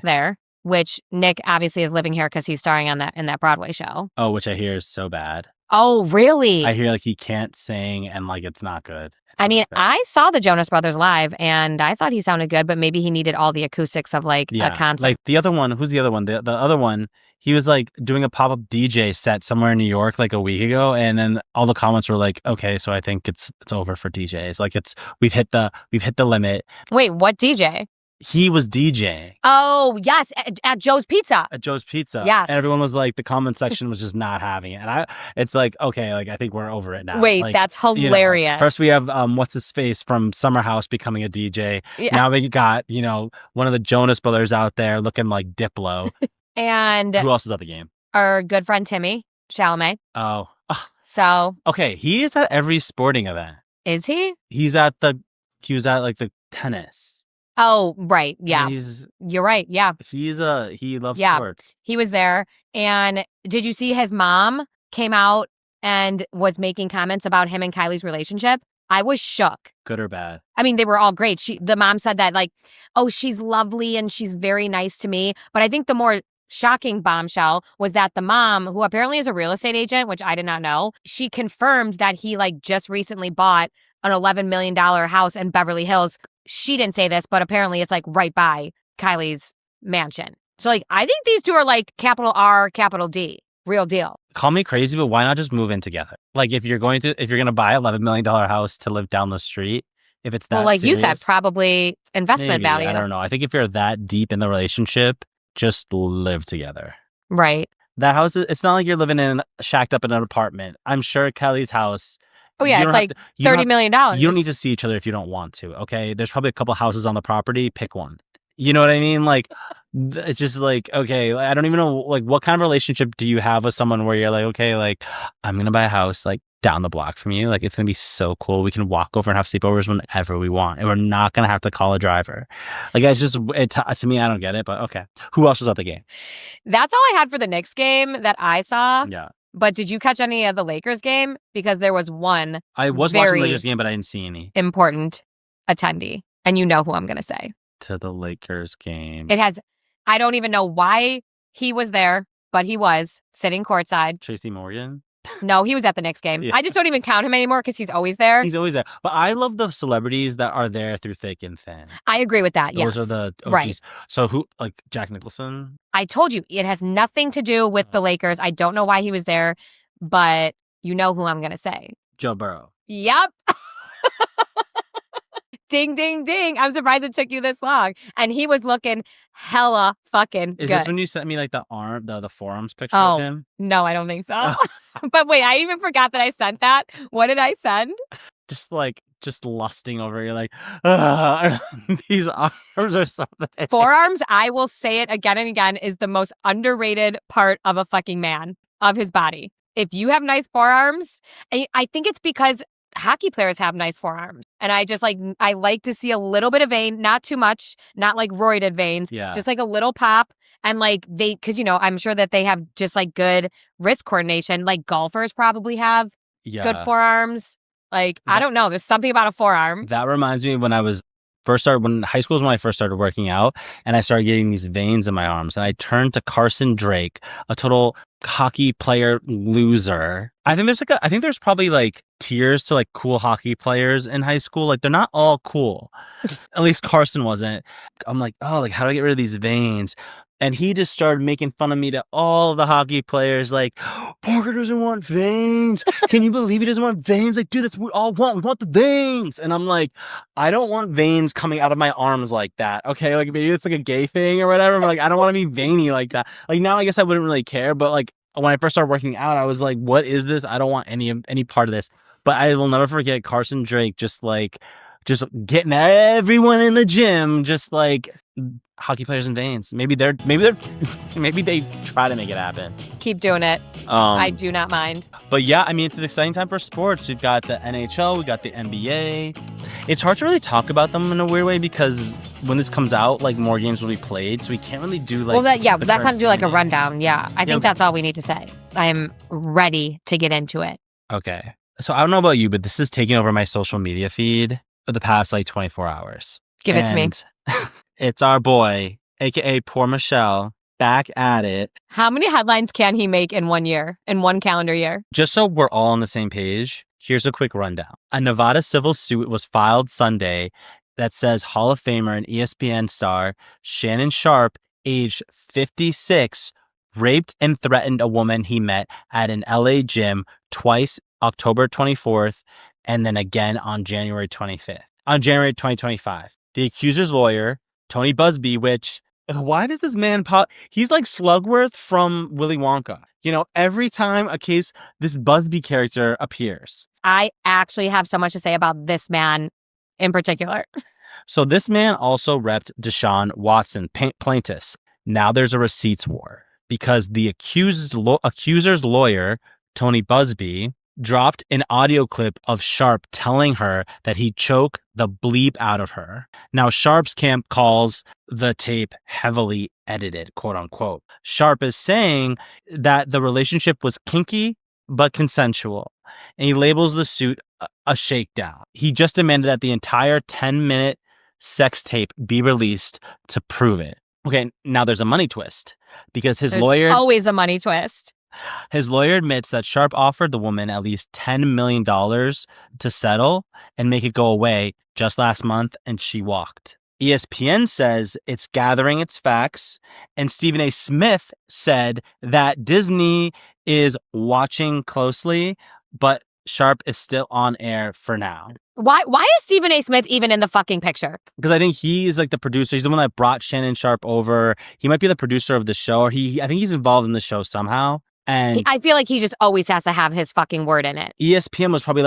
there, which Nick obviously is living here because he's starring in that Broadway show. Oh, which I hear is so bad. Oh, really? I hear like he can't sing and like it's not good. I mean, I saw the Jonas Brothers live and I thought he sounded good, but maybe he needed all the acoustics of like a concert. Like the other one, who's the other one? The other one, he was like doing a pop-up DJ set somewhere in New York like a week ago, and then all the comments were like, "Okay, so I think it's over for DJs. Like we've hit the limit." Wait, what DJ? He was DJing. Oh, yes, at Joe's Pizza. At Joe's Pizza. Yes. And everyone was like, the comment section was just not having it. And it's like, okay, like I think we're over it now. Wait, like, that's hilarious. You know, first we have what's his face from Summer House becoming a DJ. Yeah. Now we got, one of the Jonas Brothers out there looking like Diplo. And who else is at the game? Our good friend Timothée Chalamet. Oh. So okay, he is at every sporting event. Is he? He was at like the tennis. Oh, right. Yeah. You're right. Yeah. He loves sports. He was there. And did you see his mom came out and was making comments about him and Kylie's relationship? I was shook. Good or bad? I mean, they were all great. The mom said that like, oh, she's lovely and she's very nice to me. But I think the more shocking bombshell was that the mom, who apparently is a real estate agent, which I did not know, she confirmed that he like just recently bought an $11 million house in Beverly Hills. She didn't say this, but apparently it's like right by Kylie's mansion. So like, I think these two are like capital R, capital D, real deal. Call me crazy, but why not just move in together? Like if you're going to buy $11 million house to live down the street, if it's that well, like serious, you said, probably investment value. I don't know. I think if you're that deep in the relationship, just live together. Right. That house, it's not like you're living shacked up in an apartment. I'm sure Kelly's house. Oh, yeah, it's like $30 million. You don't need to see each other if you don't want to, okay? There's probably a couple houses on the property. Pick one. You know what I mean? Like, it's just like, okay, I don't even know, like, what kind of relationship do you have with someone where you're like, okay, like, I'm going to buy a house, like, down the block from you. Like, it's going to be so cool. We can walk over and have sleepovers whenever we want. And we're not going to have to call a driver. Like, it's just, to me, I don't get it, but okay. Who else was at the game? That's all I had for the Knicks game that I saw. Yeah. But did you catch any of the Lakers game? Because there was one. I was watching the Lakers game, but I didn't see any. Important attendee. And you know who I'm going to say. To the Lakers game. I don't even know why he was there, but he was sitting courtside. Tracy Morgan? No, he was at the Knicks game. Yeah. I just don't even count him anymore because he's always there. He's always there. But I love the celebrities that are there through thick and thin. I agree with that, yes. Those are the OGs. Right. So who, like Jack Nicholson? I told you, it has nothing to do with the Lakers. I don't know why he was there, but you know who I'm going to say. Joe Burrow. Yep. Ding, ding, ding. I'm surprised it took you this long. And he was looking hella fucking good. Is this when you sent me like the forearms picture of him? No, I don't think so. But wait, I even forgot that I sent that. What did I send? Just lusting over. You're like, these arms or something. Forearms, I will say it again and again, is the most underrated part of a fucking man, of his body. If you have nice forearms, I think it's because hockey players have nice forearms. And I like to see a little bit of vein, not too much, not like roided veins, just like a little pop. And like because I'm sure that they have just like good wrist coordination. Like golfers probably have good forearms. Like, I don't know. There's something about a forearm. That reminds me when high school was when I first started working out and I started getting these veins in my arms and I turned to Carson Drake, a total hockey player loser. I think there's probably like tiers to like cool hockey players in high school. Like they're not all cool. At least Carson wasn't. I'm like, oh, like how do I get rid of these veins? And he just started making fun of me to all of the hockey players, like, Parker doesn't want veins. Can you believe he doesn't want veins? Like, dude, that's what we all want. We want the veins. And I'm like, I don't want veins coming out of my arms like that. Okay, like maybe it's like a gay thing or whatever. But like, I don't want to be veiny like that. Like now, I guess I wouldn't really care. But like when I first started working out, I was like, what is this? I don't want any part of this. But I will never forget Carson Drake just getting everyone in the gym, just like hockey players in veins. Maybe they try to make it happen. Keep doing it. I do not mind. But yeah, I mean, it's an exciting time for sports. We've got the NHL, we got the NBA. It's hard to really talk about them in a weird way because when this comes out, like more games will be played, so we can't really do like. Well, that's not do like a rundown. Yeah, I think that's all we need to say. I'm ready to get into it. Okay, so I don't know about you, but this is taking over my social media feed for the past like 24 hours. Give it to me. It's our boy, aka Poor Michelle, back at it. How many headlines can he make in 1 year, in one calendar year? Just so we're all on the same page, here's a quick rundown. A Nevada civil suit was filed Sunday that says Hall of Famer and ESPN star Shannon Sharpe, aged 56, raped and threatened a woman he met at an LA gym twice, October 24th, and then again on January 25th. On January 2025. The accuser's lawyer, Tony Busby, why does this man he's like Slugworth from Willy Wonka. You know, every time this Busby character appears. I actually have so much to say about this man in particular. So this man also repped Deshaun Watson plaintiffs. Now there's a receipts war because the accuser's lawyer, Tony Busby, dropped an audio clip of Sharpe telling her that he choked the bleep out of her. Now, Sharpe's camp calls the tape heavily edited, quote unquote. Sharpe is saying that the relationship was kinky but consensual, and he labels the suit a shakedown. He just demanded that the entire 10-minute sex tape be released to prove it. Okay, now there's a money twist because there's always a money twist. His lawyer admits that Sharpe offered the woman at least $10 million to settle and make it go away just last month, and she walked. ESPN says it's gathering its facts, and Stephen A. Smith said that Disney is watching closely, but Sharpe is still on air for now. Why is Stephen A. Smith even in the fucking picture? Because I think he's like the producer. He's the one that brought Shannon Sharpe over. He might be the producer of the show, or I think he's involved in the show somehow. And I feel like he just always has to have his fucking word in it. ESPN was probably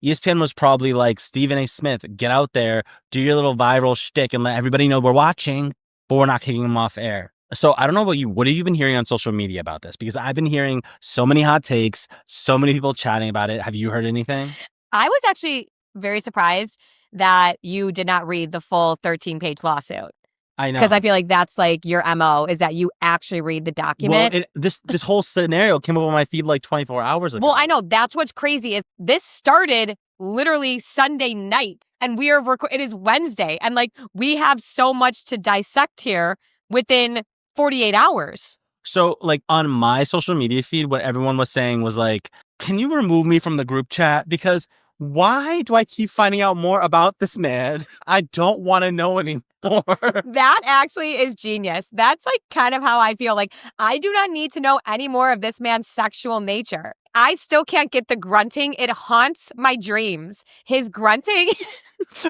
ESPN was probably like, Stephen A. Smith, get out there, do your little viral shtick and let everybody know we're watching, but we're not kicking him off air. So I don't know about you. What have you been hearing on social media about this? Because I've been hearing so many hot takes, so many people chatting about it. Have you heard anything? I was actually very surprised that you did not read the full 13-page lawsuit. I know. Because I feel like that's like your MO, is that you actually read the document. Well, this whole scenario came up on my feed like 24 hours ago. Well, I know. That's what's crazy is this started literally Sunday night and it is Wednesday. And like we have so much to dissect here within 48 hours. So like on my social media feed, what everyone was saying was like, can you remove me from the group chat? Because why do I keep finding out more about this man? I don't want to know anymore. That actually is genius. That's like kind of how I feel. Like I do not need to know any more of this man's sexual nature. I still can't get the grunting. It haunts my dreams. His grunting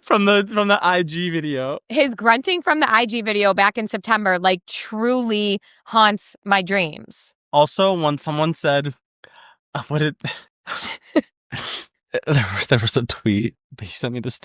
from the IG video. His grunting from the IG video back in September like truly haunts my dreams. Also, when someone said, there was a tweet, but he sent me this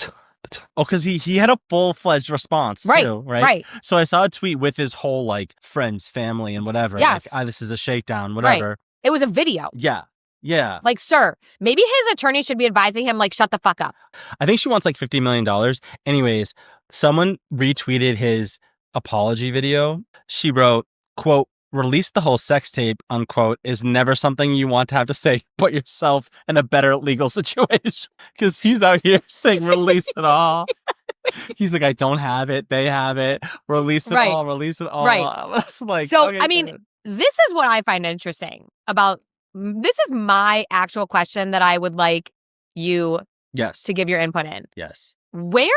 because he had a full-fledged response too, right? Right. So I saw a tweet with his whole like friends, family, and whatever. Yes. Like, this is a shakedown, whatever. Right. It was a video. Yeah. Yeah. Like, sir, maybe his attorney should be advising him, like, shut the fuck up. I think she wants like $50 million. Anyways, someone retweeted his apology video. She wrote, quote, "Release the whole sex tape," unquote, "is never something you want to have to say, put yourself in a better legal situation." Because he's out here saying release it all. He's like, I don't have it. They have it. Release it all. Release it all. Right. I was like, so, okay, I mean, this is what I find interesting about, this is my actual question that I would like you to give your input in. Yes. Where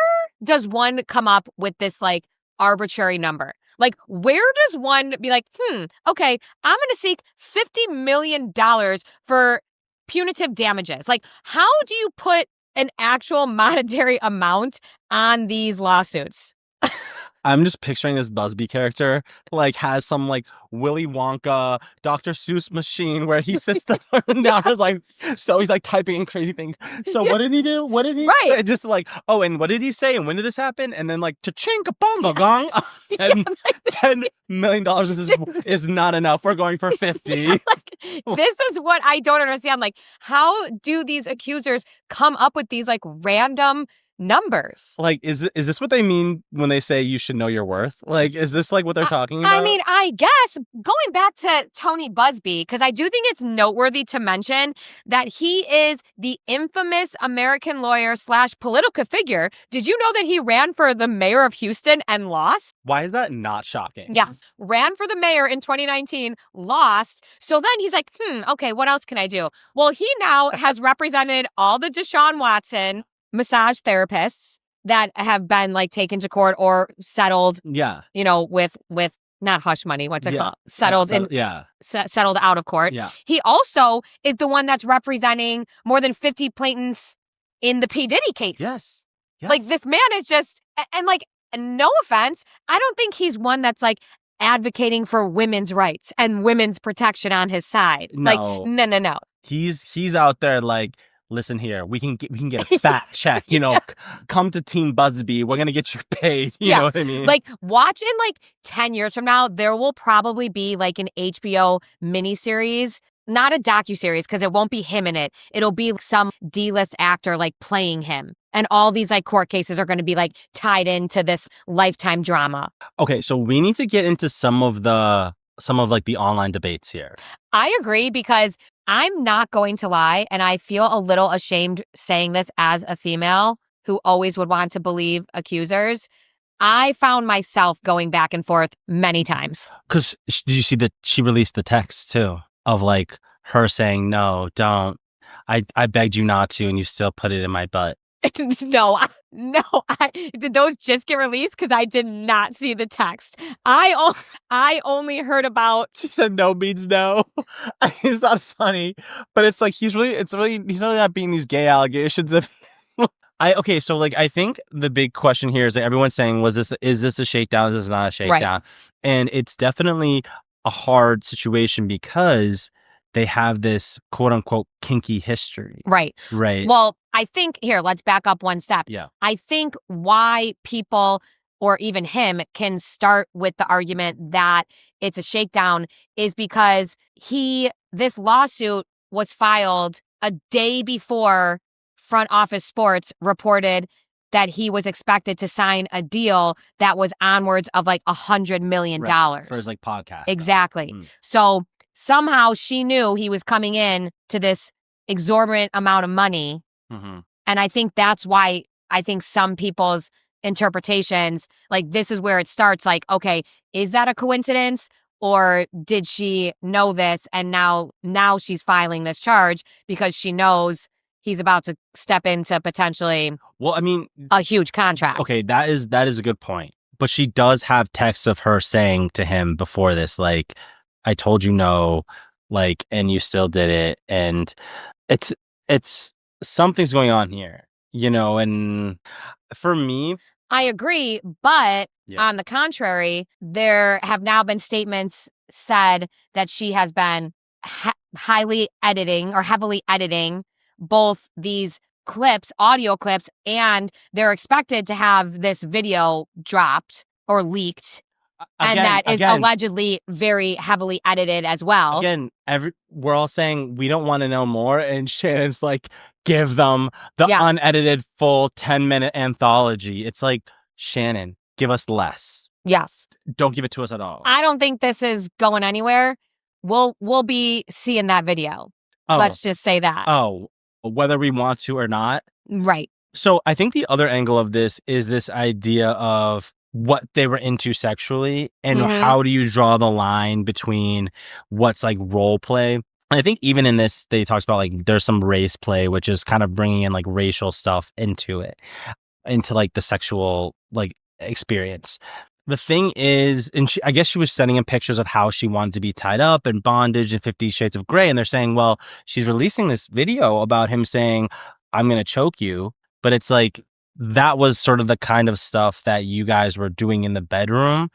does one come up with this like arbitrary number? Like, where does one be like, okay, I'm going to seek $50 million for punitive damages? Like, how do you put an actual monetary amount on these lawsuits? I'm just picturing this Busby character, like, has some, like, Willy Wonka, Dr. Seuss machine where he sits there and down is like, so he's, like, typing in crazy things. So what did he do? What did he Right. And just like, oh, and what did he say? And when did this happen? And then, like, cha-chink, a bongo gong. $10 million is not enough. We're going for 50. This is what I don't understand. Like, how do these accusers come up with these, like, random numbers? Like, is this what they mean when they say you should know your worth? Like, is this like what they're talking about? I mean, I guess going back to Tony Busby, because I do think it's noteworthy to mention that he is the infamous American lawyer / political figure. Did you know that he ran for the mayor of Houston and lost? Why is that not shocking? Yes. Ran for the mayor in 2019, lost. So then he's like, okay, what else can I do? Well, he now has represented all the Deshaun Watson massage therapists that have been like taken to court or settled, with not hush money, what's it called? Settled out of court. Yeah. He also is the one that's representing more than 50 plaintiffs in the P. Diddy case. Yes. Like, this man is just, and like, no offense, I don't think he's one that's like advocating for women's rights and women's protection on his side. No. Like, no. He's out there like, listen here, we can get a fat check, come to Team Busby. We're going to get you paid. You know what I mean? Like, watch in like 10 years from now, there will probably be like an HBO miniseries, not a docuseries, because it won't be him in it. It'll be some D-list actor like playing him. And all these like court cases are going to be like tied into this Lifetime drama. Okay, so we need to get into some of like the online debates here. I agree, because I'm not going to lie, and I feel a little ashamed saying this as a female who always would want to believe accusers. I found myself going back and forth many times. Because did you see that she released the text too of like her saying, no, don't. I begged you not to, and you still put it in my butt. No. Did those just get released? Because I did not see the text. I only heard about. She said no means no. It's not funny, but it's like he's really not being these gay allegations. So like I think the big question here is that everyone's saying, is this a shakedown? Is this not a shakedown? Right. And it's definitely a hard situation because they have this quote unquote kinky history. Right. Well, I think here, let's back up one step. Yeah. I think why people or even him can start with the argument that it's a shakedown is because this lawsuit was filed a day before Front Office Sports reported that he was expected to sign a deal that was onwards of like $100 million. Right. For his like podcast. Exactly. So somehow she knew he was coming in to this exorbitant amount of money. Mm-hmm. And I think that's why I think some people's interpretations, like this is where it starts. Like, okay, is that a coincidence? Or did she know this and now she's filing this charge because she knows he's about to step into potentially a huge contract? Okay, that is a good point. But she does have texts of her saying to him before this, like, I told you no, like, and you still did it. And it's something's going on here, and for me, I agree. But on the contrary, there have now been statements said that she has been heavily editing both these clips, audio clips, and they're expected to have this video dropped or leaked. And that is allegedly very heavily edited as well. Again, we're all saying we don't want to know more. And Shannon's like, give them the unedited full 10-minute anthology. It's like, Shannon, give us less. Yes. Don't give it to us at all. I don't think this is going anywhere. We'll be seeing that video. Oh. Let's just say that. Oh, whether we want to or not. Right. So I think the other angle of this is this idea of what they were into sexually and how do you draw the line between what's like role play. And I think even in this, they talked about like there's some race play, which is kind of bringing in like racial stuff into like the sexual like experience. The thing is, and I guess she was sending him pictures of how she wanted to be tied up and bondage and 50 Shades of Grey. And they're saying, well, she's releasing this video about him saying, I'm going to choke you. But it's like, that was sort of the kind of stuff that you guys were doing in the bedroom.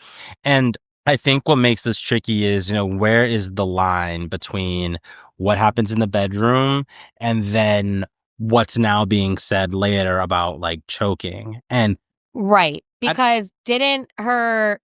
And I think what makes this tricky is, where is the line between what happens in the bedroom and then what's now being said later about like choking. And right. Because didn't the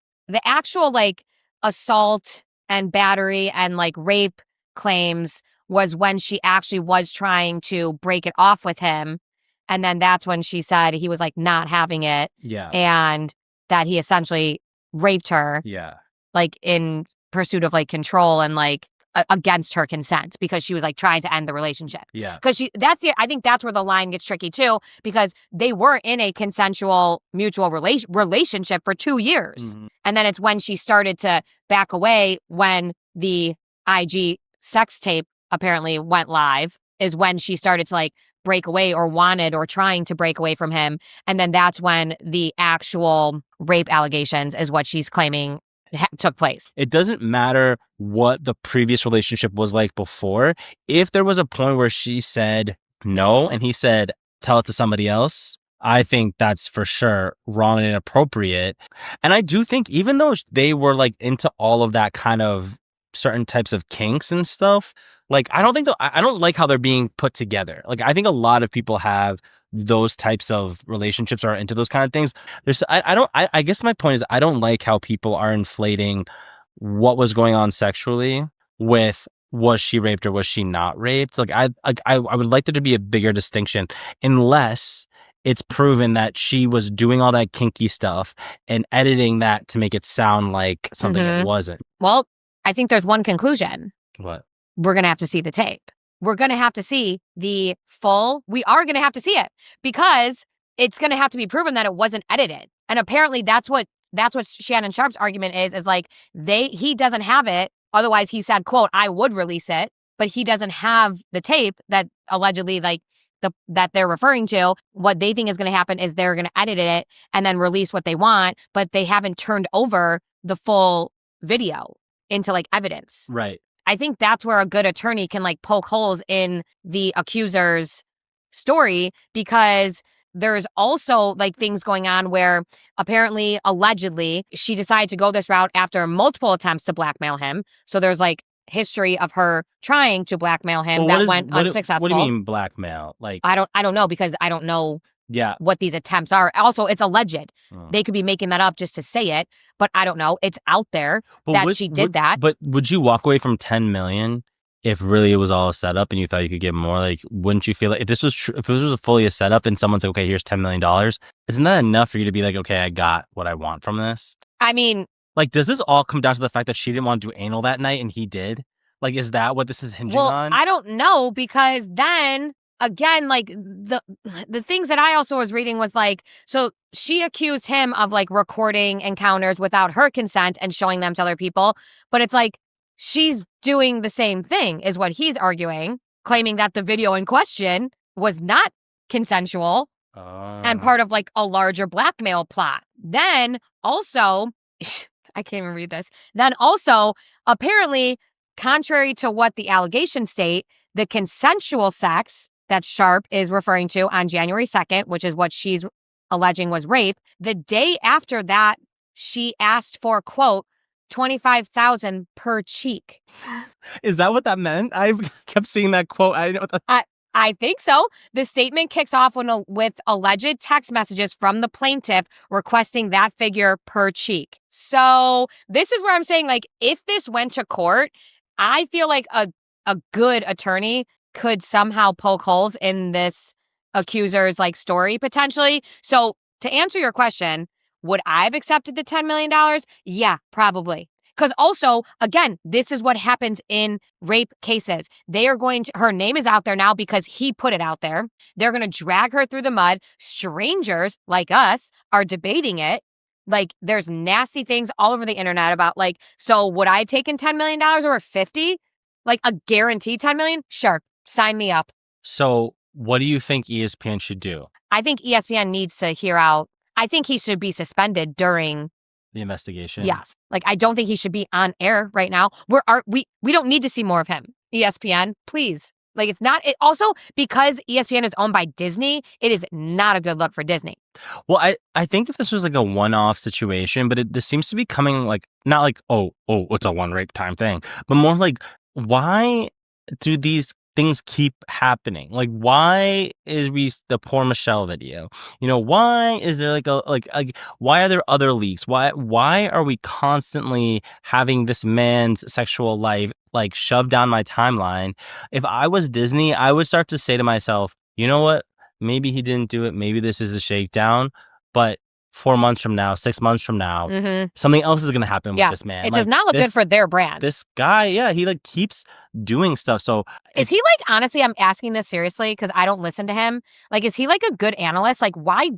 actual like assault and battery and like rape claims was when she actually was trying to break it off with him. And then that's when she said he was like not having it. Yeah. And that he essentially raped her. Yeah. Like in pursuit of like control and like against her consent because she was like trying to end the relationship. Yeah. Because I think that's where the line gets tricky too, because they were in a consensual mutual relationship for 2 years. Mm-hmm. And then it's when she started to back away when the IG sex tape apparently went live is when she started to like break away or wanted or trying to break away from him. And then that's when the actual rape allegations is what she's claiming took place. It doesn't matter what the previous relationship was like before. If there was a point where she said no and he said, tell it to somebody else, I think that's for sure wrong and inappropriate. And I do think even though they were like into all of that kind of certain types of kinks and stuff, like I don't like how they're being put together. Like I think a lot of people have those types of relationships or are into those kind of things. I guess my point is I don't like how people are inflating what was going on sexually with was she raped or was she not raped. Like I would like there to be a bigger distinction unless it's proven that she was doing all that kinky stuff and editing that to make it sound like something it wasn't. Well, I think there's one conclusion. What? We're going to have to see the tape. We're going to have to see we are going to have to see it because it's going to have to be proven that it wasn't edited. And apparently that's what Shannon Sharp's argument is like he doesn't have it. Otherwise he said, quote, I would release it, but he doesn't have the tape that allegedly that they're referring to. What they think is going to happen is they're going to edit it and then release what they want, but they haven't turned over the full video into like evidence. Right. I think that's where a good attorney can like poke holes in the accuser's story because there's also like things going on where apparently, allegedly, she decided to go this route after multiple attempts to blackmail him. So there's like history of her trying to blackmail him went unsuccessful. What do you mean blackmail? Like I don't know because I don't know what these attempts are. Also, it's alleged. They could be making that up just to say it, but I don't know. It's out there she did that. But would you walk away from $10 million if really it was all a setup and you thought you could get more? Like, wouldn't you feel like if this was if this was fully a setup and someone's like, okay, here's $10 million, isn't that enough for you to be like, okay, I got what I want from this? I mean, like, does this all come down to the fact that she didn't want to do anal that night and he did? Like, is that what this is hinging on? I don't know because then again, like the things that I also was reading was like, so she accused him of like recording encounters without her consent and showing them to other people. But it's like she's doing the same thing is what he's arguing, claiming that the video in question was not consensual and part of like a larger blackmail plot. Then also, I can't even read this. Then also, apparently, contrary to what the allegations state, the consensual sex that Sharp is referring to on January 2nd, which is what she's alleging was rape, the day after that, she asked for, quote, $25,000 per cheek. Is that what that meant? I kept seeing that quote. I didn't know what that... I think so. The statement kicks off with alleged text messages from the plaintiff requesting that figure per cheek. So this is where I'm saying, like, if this went to court, I feel like a good attorney could somehow poke holes in this accuser's like story potentially. So to answer your question, would I have accepted the $10 million? Yeah, probably. Because also, again, this is what happens in rape cases. They are going to, her name is out there now because he put it out there. They're going to drag her through the mud. Strangers like us are debating it. Like, there's nasty things all over the internet about like, so would I have taken $10 million or 50? Like a guaranteed $10 million? Sure. Sign me up. So what do you think ESPN should do? I think ESPN needs to hear out. I think he should be suspended during The investigation. Yes. Like, I don't think he should be on air right now. We don't need to see more of him. ESPN, please. Like, it's not. It also, because ESPN is owned by Disney, it is not a good look for Disney. Well, I think if this was like a one-off situation, but this seems to be coming like, not like, oh, it's a one rape time thing, but more like, why do these things keep happening? Like, why is the poor Michelle video? Why is there why are there other leaks? Why are we constantly having this man's sexual life like shoved down my timeline? If I was Disney, I would start to say to myself, you know what? Maybe he didn't do it. Maybe this is a shakedown, but 4 months from now, 6 months from now, something else is going to happen with this man. It does not look good for their brand. This guy, he like keeps doing stuff. So is he like, honestly, I'm asking this seriously because I don't listen to him. Like, is he like a good analyst? Like, why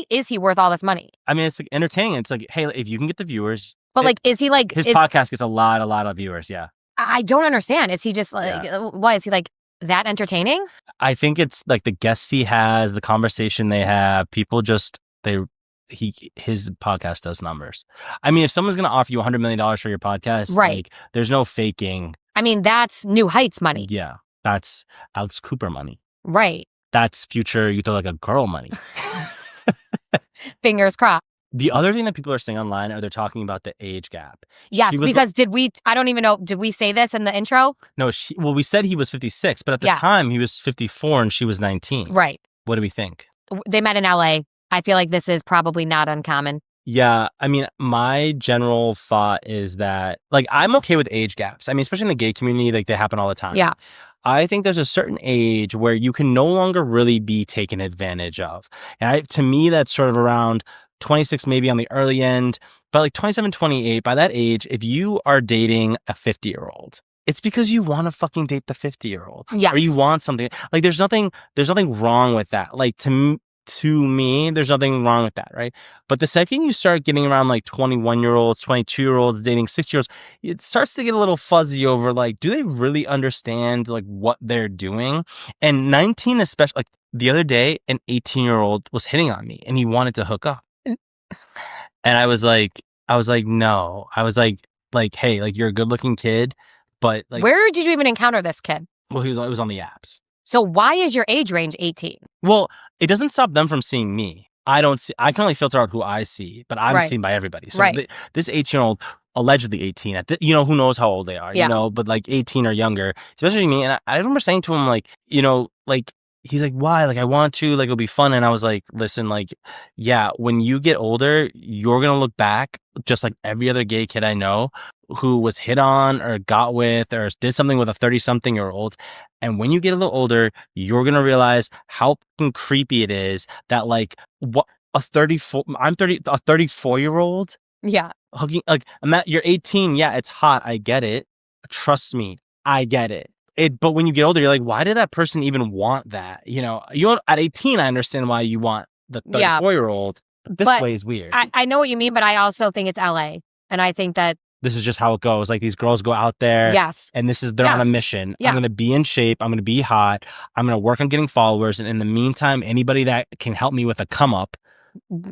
is he worth all this money? I mean, it's like entertaining. It's like, hey, if you can get the viewers. But like, is he like... His podcast gets a lot of viewers, yeah. I don't understand. Is he just like... Why is he like that entertaining? I think it's like the guests he has, the conversation they have, people just... his podcast does numbers. I mean, if someone's going to offer you $100 million for your podcast, right? Like, there's no faking. I mean, that's New Heights money. Yeah, that's Alex Cooper money. Right. That's future You Throw Like a Girl money. Fingers crossed. The other thing that people are saying online are they're talking about the age gap. Yes, because I don't even know, did we say this in the intro? No, we said he was 56, but at the time he was 54 and she was 19. Right. What do we think? They met in LA. I feel like this is probably not uncommon. Yeah, I mean, my general thought is that, like, I'm okay with age gaps. I mean, especially in the gay community, like, they happen all the time. Yeah. I think there's a certain age where you can no longer really be taken advantage of. And to me, that's sort of around 26, maybe on the early end, but like 27, 28, by that age, if you are dating a 50-year-old, it's because you want to fucking date the 50-year-old. Yes. Or you want something. Like, there's nothing wrong with that. Like, to me, there's nothing wrong with that, right? But the second you start getting around like 21-year-olds, 22-year-olds dating 60-year-olds, it starts to get a little fuzzy over like, do they really understand like what they're doing? And 19 especially, like the other day, an 18-year-old was hitting on me and he wanted to hook up. And I was like, no. I was like, hey, like, you're a good looking kid, but like, where did you even encounter this kid? Well, it was on the apps. So why is your age range 18? Well, it doesn't stop them from seeing me. I can only filter out who I see, but I'm seen by everybody. So this 18-year-old, allegedly 18, who knows how old they are, but like 18 or younger, especially me. And I remember saying to him, like, like, he's like, why? Like, I want to, like, it'll be fun. And I was like, listen, like, yeah, when you get older, you're going to look back just like every other gay kid I know who was hit on or got with or did something with a 30-something-year-old. And when you get a little older, you're going to realize how fucking creepy it is that, like, what a 34-year-old? Yeah. Hugging, like, you're 18. Yeah, it's hot. I get it. Trust me. I get it. But when you get older, you're like, why did that person even want that? At 18, I understand why you want the 34-year-old. But this way is weird. I know what you mean, but I also think it's LA. And I think that this is just how it goes. Like, these girls go out there. Yes. And they're on a mission. Yeah. I'm going to be in shape. I'm going to be hot. I'm going to work on getting followers. And in the meantime, anybody that can help me with a come up.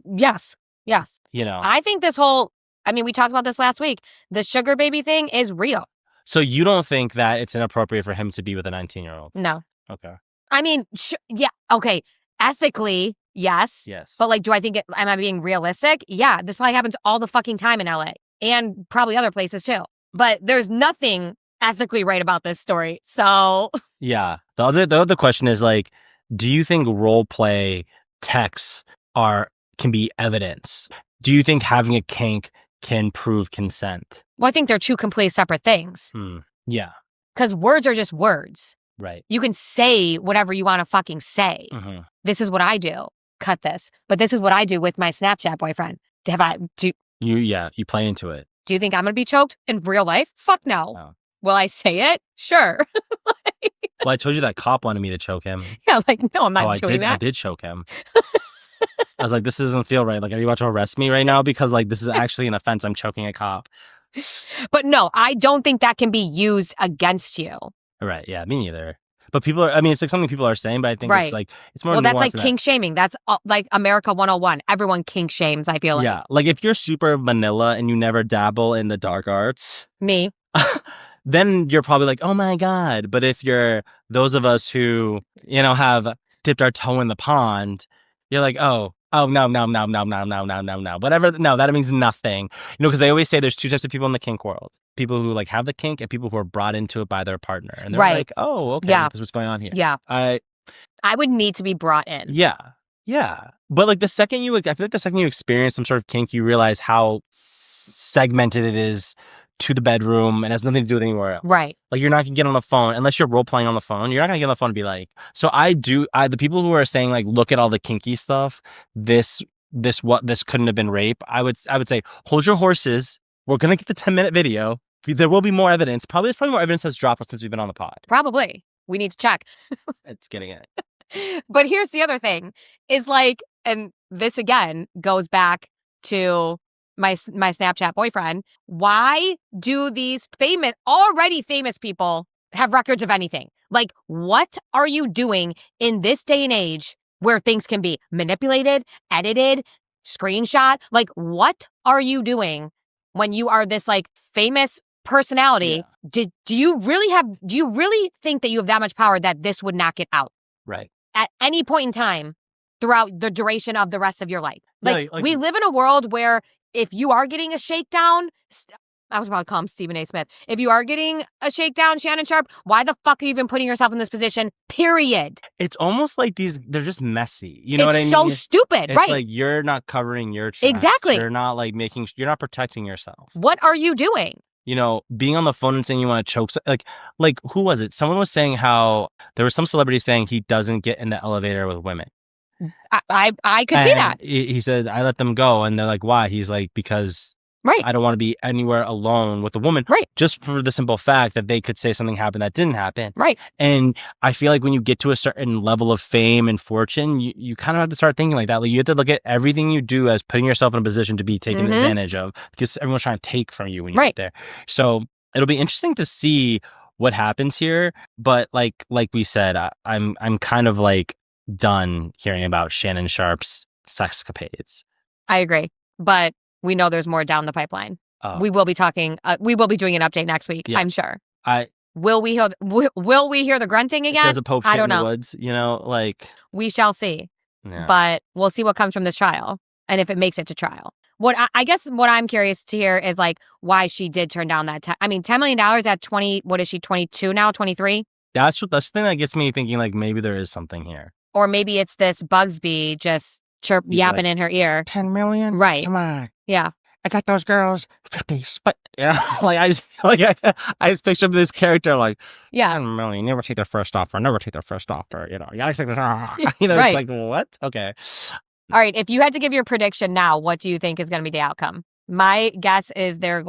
Yes. Yes. I think we talked about this last week. The sugar baby thing is real. So you don't think that it's inappropriate for him to be with a 19-year-old? No. Okay. I mean, yeah. Okay. Ethically, yes. Yes. But like, am I being realistic? Yeah. This probably happens all the fucking time in LA and probably other places too. But there's nothing ethically right about this story. So yeah. The other question is, like, do you think role play texts can be evidence? Do you think having a kink can prove consent? Well, I think they're two completely separate things. Yeah. Because words are just words. Right. You can say whatever you want to fucking say. Mm-hmm. This is what I do. Cut this. But this is what I do with my Snapchat boyfriend. You play into it. Do you think I'm going to be choked in real life? Fuck no. Oh. Will I say it? Sure. Well, I told you that cop wanted me to choke him. Yeah, like, no, I'm not doing that. I did choke him. I was like, this doesn't feel right. Like, are you about to arrest me right now? Because, like, this is actually an offense. I'm choking a cop. But no, I don't think that can be used against you. Right. Yeah, me neither. But people are, I mean, it's like something people are saying, but I think it's like, it's more Well, that's like nuanced than kink shaming. That's like America 101. Everyone kink shames, I feel like. Yeah. Like if you're super vanilla and you never dabble in the dark arts, Me. then you're probably like, oh my God. But if you're those of us who, you know, have dipped our toe in the pond, you're like, no. Whatever. No, that means nothing. You know, because they always say there's two types of people in the kink world. People who like have the kink and people who are brought into it by their partner. And they're like, oh, okay, this is what's going on here. Yeah. I would need to be brought in. Yeah. Yeah. But like I feel like the second you experience some sort of kink, you realize how segmented it is to the bedroom and has nothing to do with anywhere else. Right. Like you're not gonna get on the phone unless you're role playing on the phone. You're not gonna get on the phone and be like, so the people who are saying like, look at all the kinky stuff, this couldn't have been rape. I would say, hold your horses. We're gonna get the 10-minute video. There will be more evidence. There's probably more evidence that's dropped since we've been on the pod. Probably. We need to check. It's getting it. But here's the other thing is like, and this again goes back to my Snapchat boyfriend. Why do these already famous people have records of anything? Like, what are you doing in this day and age where things can be manipulated, edited, screenshot? Like, what are you doing when you are this like famous personality? Yeah. Do you really think that you have that much power that this would not get out? Right. At any point in time throughout the duration of the rest of your life. Like we live in a world where if you are getting a shakedown, I was about to call him Stephen A. Smith. If you are getting a shakedown, Shannon Sharpe, why the fuck are you even putting yourself in this position? Period. It's almost like they're just messy. You know what I mean? It's so stupid, right? It's like you're not covering your tracks. Exactly. You're not you're not protecting yourself. What are you doing? You know, being on the phone and saying you want to choke, like who was it? Someone was saying how there was some celebrity saying he doesn't get in the elevator with women. I could see that. He said, I let them go. And they're like, why? He's like, because I don't want to be anywhere alone with a woman. Right. Just for the simple fact that they could say something happened that didn't happen. Right. And I feel like when you get to a certain level of fame and fortune, you kind of have to start thinking like that. Like you have to look at everything you do as putting yourself in a position to be taken advantage of because everyone's trying to take from you when you get there. So it'll be interesting to see what happens here. But like we said, I'm kind of like done hearing about Shannon Sharpe's sexcapades. I agree. But we know there's more down the pipeline. We will be talking. We will be doing an update next week. Yes. I'm sure. Will we hear the grunting again? There's a Pope shit in the woods. You know, like we shall see. Yeah. But we'll see what comes from this trial and if it makes it to trial. I guess what I'm curious to hear is like why she did turn down that. $10 million at 20. What is she? 22 now? 23? That's the thing that gets me thinking. Like maybe there is something here. Or maybe it's this Bugsby just yapping in her ear. 10 million? Right. Come on. Yeah. I got those girls 50 split. Yeah. Like I just picture this character like 10 million, never take their first offer. You know, it's like what? Okay. All right. If you had to give your prediction now, what do you think is going to be the outcome? My guess is they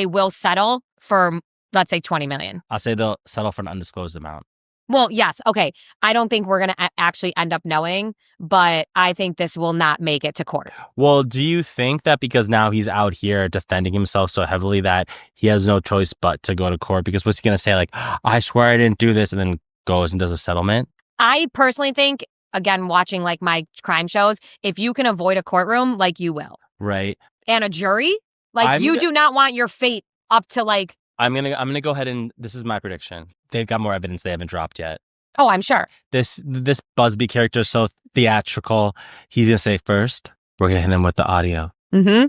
will settle for, let's say, 20 million. I'll say they'll settle for an undisclosed amount. Well, yes. Okay. I don't think we're going to actually end up knowing, but I think this will not make it to court. Well, do you think that because now he's out here defending himself so heavily that he has no choice but to go to court? Because what's he going to say? Like, I swear I didn't do this, and then goes and does a settlement? I personally think, again, watching like my crime shows, if you can avoid a courtroom, like you will. Right. And a jury, like you do not want your fate up to like. I'm gonna go ahead and this is my prediction. They've got more evidence they haven't dropped yet. Oh, I'm sure. This Busby character is so theatrical. He's gonna say first, we're gonna hit him with the audio. Mm-hmm.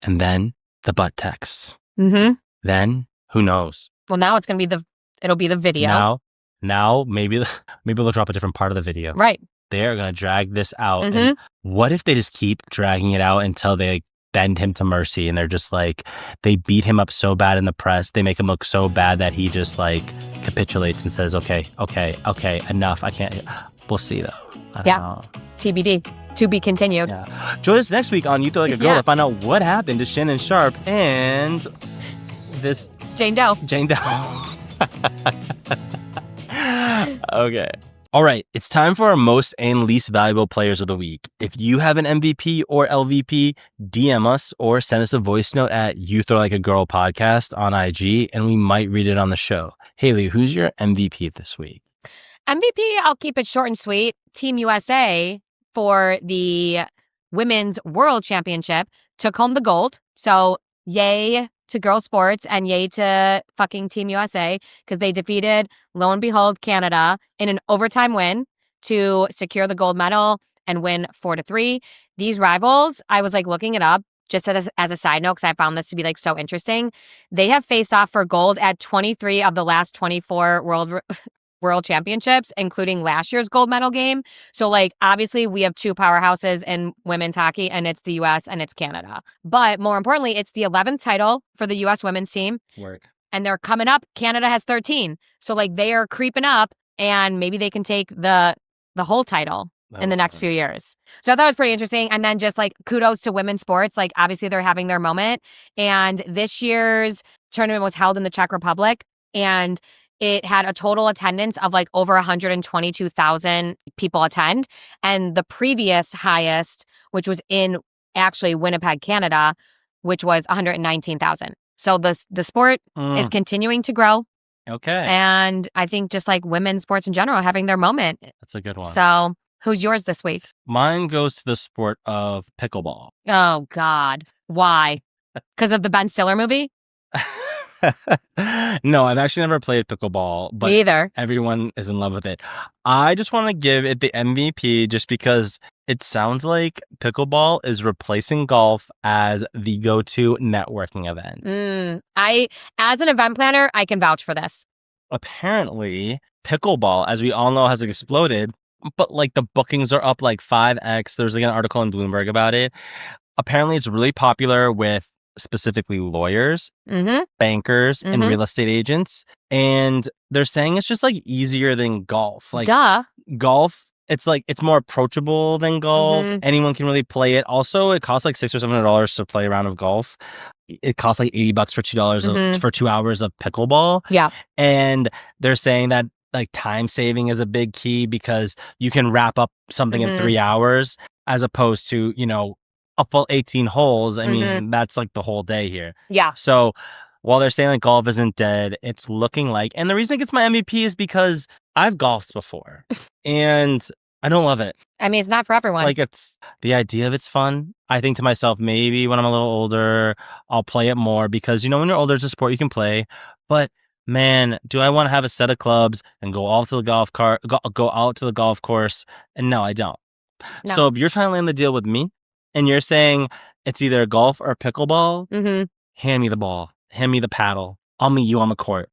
And then the butt texts. Mm-hmm. Then who knows? Well, now it'll be the video. Now maybe they'll drop a different part of the video. Right. They're gonna drag this out. Mm-hmm. And what if they just keep dragging it out until they bend him to mercy and they're just like, they beat him up so bad in the press, they make him look so bad that he just like capitulates and says, okay, enough, I can't. We'll see though. I don't know. TBD, to be continued. Yeah. Join us next week on You Throw Like a Girl to find out what happened to Shannon Sharpe and this Jane Doe. Okay. All right, it's time for our most and least valuable players of the week. If you have an MVP or LVP, DM us or send us a voice note at You Throw Like a Girl podcast on IG, and we might read it on the show. Haley, who's your MVP this week? MVP, I'll keep it short and sweet. Team USA for the Women's World Championship took home the gold. So yay to girls sports and yay to fucking Team USA because they defeated, lo and behold, Canada in an overtime win to secure the gold medal and win 4-3. These rivals, I was like looking it up just as a side note because I found this to be like so interesting. They have faced off for gold at 23 of the last 24 World Championships, including last year's gold medal game. So, like, obviously, we have two powerhouses in women's hockey, and it's the U.S. and it's Canada. But more importantly, it's the 11th title for the U.S. women's team. Work. And they're coming up. Canada has 13. So, like, they are creeping up, and maybe they can take the whole title in the next few years. So I thought it was pretty interesting. And then just, like, kudos to women's sports. Like, obviously, they're having their moment. And this year's tournament was held in the Czech Republic, and it had a total attendance of like over 122,000 people attend. And the previous highest, which was in actually Winnipeg, Canada, which was 119,000. So the sport is continuing to grow. Okay. And I think just like women's sports in general are having their moment. That's a good one. So who's yours this week? Mine goes to the sport of pickleball. Oh, God. Why? Because of the Ben Stiller movie? No, I've actually never played pickleball, but Me either. Everyone is in love with it. I just want to give it the MVP just because it sounds like pickleball is replacing golf as the go-to networking event. As an event planner, I can vouch for this. Apparently, pickleball, as we all know, has exploded, but like the bookings are up like 5x. There's like an article in Bloomberg about it. Apparently, it's really popular with specifically lawyers, bankers, and real estate agents. And they're saying it's just like easier than golf. Like golf, it's like it's more approachable than golf. Anyone can really play it. Also, it costs like $600 or $700 to play a round of golf. It costs like $80 for $2 for 2 hours of pickleball. Yeah. And they're saying that like time saving is a big key because you can wrap up something in 3 hours as opposed to, you know, a full 18 holes. I mean, that's like the whole day here. Yeah. So while they're saying like golf isn't dead, it's looking like, and the reason it gets my MVP is because I've golfed before and I don't love it. I mean, it's not for everyone. Like it's the idea of it's fun. I think to myself, maybe when I'm a little older, I'll play it more because, you know, when you're older, it's a sport you can play. But man, do I want to have a set of clubs and go off to the go out to the golf course? And no, I don't. No. So if you're trying to land the deal with me, and you're saying it's either golf or pickleball, hand me the ball. Hand me the paddle. I'll meet you on the court.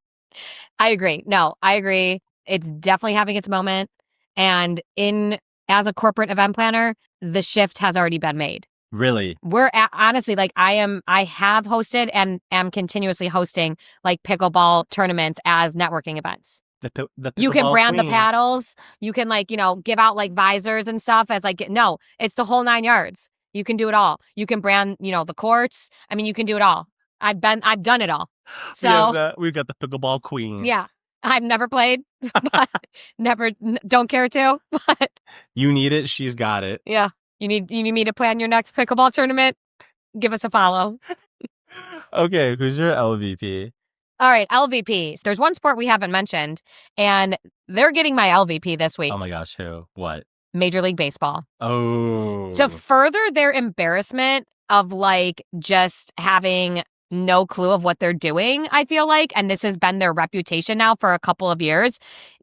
I agree. No, I agree. It's definitely having its moment. And as a corporate event planner, the shift has already been made. Really? Honestly, like I have hosted and am continuously hosting like pickleball tournaments as networking events. The you can brand queen. The paddles. You can like, you know, give out like visors and stuff as like, no, it's the whole 9 yards. You can do it all. You can brand, you know, the courts. I mean, you can do it all. I've done it all. So we've got the pickleball queen. Yeah. I've never played, but don't care to, but you need it. She's got it. Yeah. You need me to plan your next pickleball tournament? Give us a follow. Okay. Who's your LVP? All right. LVP. There's one sport we haven't mentioned and they're getting my LVP this week. Oh my gosh. Who? What? Major League Baseball. Oh. To further their embarrassment of like just having no clue of what they're doing, I feel like, and this has been their reputation now for a couple of years.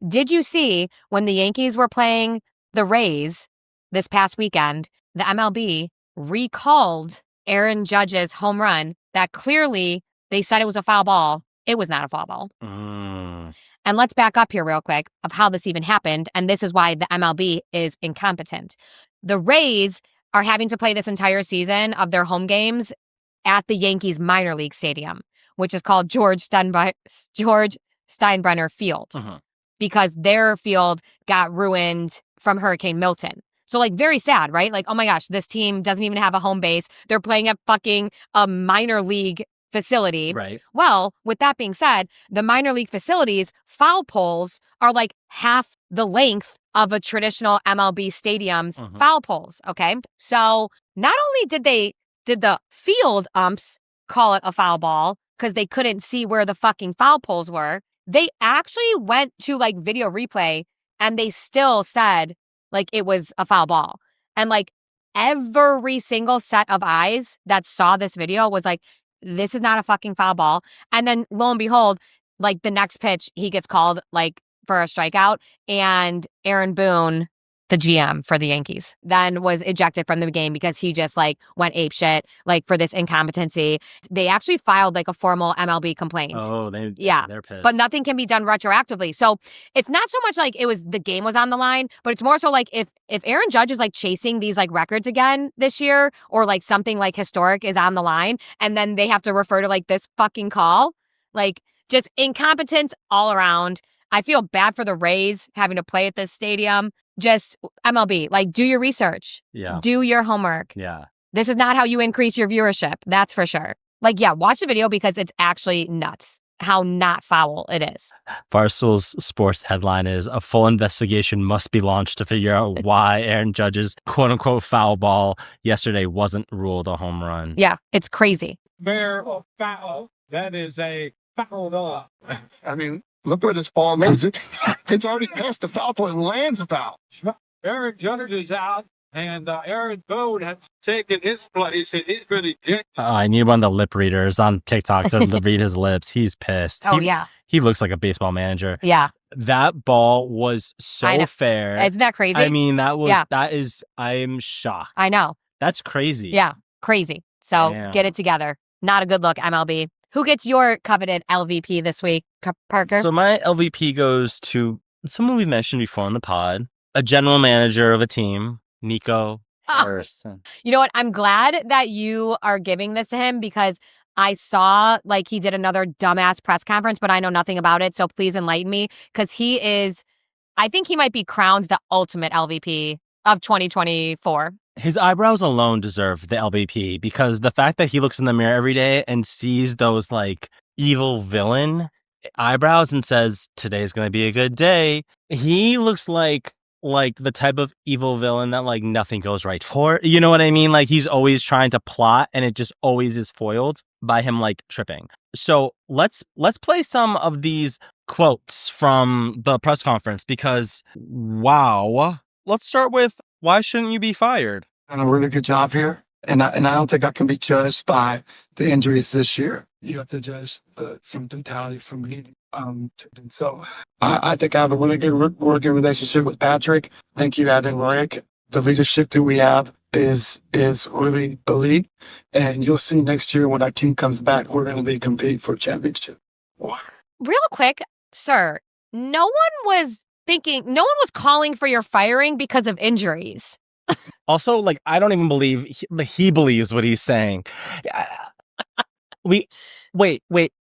Did you see when the Yankees were playing the Rays this past weekend, the MLB recalled Aaron Judge's home run that clearly they said it was a foul ball. It was not a foul ball. And let's back up here real quick of how this even happened. And this is why the MLB is incompetent. The Rays are having to play this entire season of their home games at the Yankees minor league stadium, which is called George Steinbrenner Field, because their field got ruined from Hurricane Milton. So like very sad, right? Like, oh my gosh, this team doesn't even have a home base. They're playing at fucking a minor league facility. Right. Well, with that being said, the minor league facilities foul poles are like half the length of a traditional MLB stadium's foul poles, okay? So not only did the field umps call it a foul ball because they couldn't see where the fucking foul poles were, they actually went to like video replay and they still said like it was a foul ball. And like every single set of eyes that saw this video was like, this is not a fucking foul ball. And then lo and behold, like the next pitch, he gets called like for a strikeout, and Aaron Boone, the GM for the Yankees, then was ejected from the game because he just like went apeshit like for this incompetency. They actually filed like a formal MLB complaint. Oh, they're pissed. But nothing can be done retroactively. So it's not so much like the game was on the line, but it's more so like if Aaron Judge is like chasing these like records again this year, or like something like historic is on the line, and then they have to refer to like this fucking call, like just incompetence all around. I feel bad for the Rays having to play at this stadium. Just MLB, like do your research. Yeah. Do your homework. Yeah. This is not how you increase your viewership. That's for sure. Like, yeah, watch the video because it's actually nuts how not foul it is. Barstool's sports headline is a full investigation must be launched to figure out why Aaron Judge's quote unquote foul ball yesterday wasn't ruled a home run. Yeah, it's crazy. Fair or foul, that is a foul ball. I mean, look where this ball lands. It's already past the foul point and lands a foul. Aaron Judge is out, and Aaron Boone has taken his place, and he's been ejected. I need one of the lip readers on TikTok to read his lips. He's pissed. Yeah. He looks like a baseball manager. Yeah. That ball was so fair. Isn't that crazy? I mean, I'm shocked. I know. That's crazy. Yeah, crazy. So Damn. Get it together. Not a good look, MLB. Who gets your coveted LVP this week, Parker? So my LVP goes to someone we've mentioned before on the pod, a general manager of a team, Nico Harrison. You know what? I'm glad that you are giving this to him because I saw like he did another dumbass press conference, but I know nothing about it. So please enlighten me because I think he might be crowned the ultimate LVP of 2024. His eyebrows alone deserve the LVP because the fact that he looks in the mirror every day and sees those like evil villain eyebrows and says, today's going to be a good day. He looks like the type of evil villain that like nothing goes right for. You know what I mean? Like he's always trying to plot and it just always is foiled by him like tripping. So let's play some of these quotes from the press conference because wow. Let's start with why shouldn't you be fired? Done a really good job here. And I don't think I can be judged by the injuries this year. You have to judge from totality from me. So I think I have a really good working relationship with Patrick. Thank you, Adam Rick. The leadership that we have is really elite. And you'll see next year when our team comes back, we're going to be competing for a championship. Real quick, sir, no one was calling for your firing because of injuries. Also, like, I don't even believe he believes what he's saying. Wait.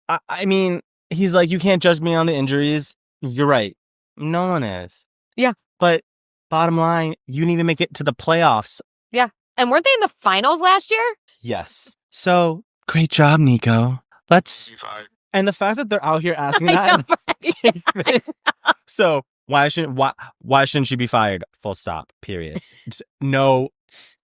I mean, he's like, you can't judge me on the injuries. You're right. No one is. Yeah. But bottom line, you need to make it to the playoffs. Yeah. And weren't they in the finals last year? Yes. So, great job, Nico. And the fact that they're out here asking that. So, why shouldn't she be fired? Full stop. Period. No.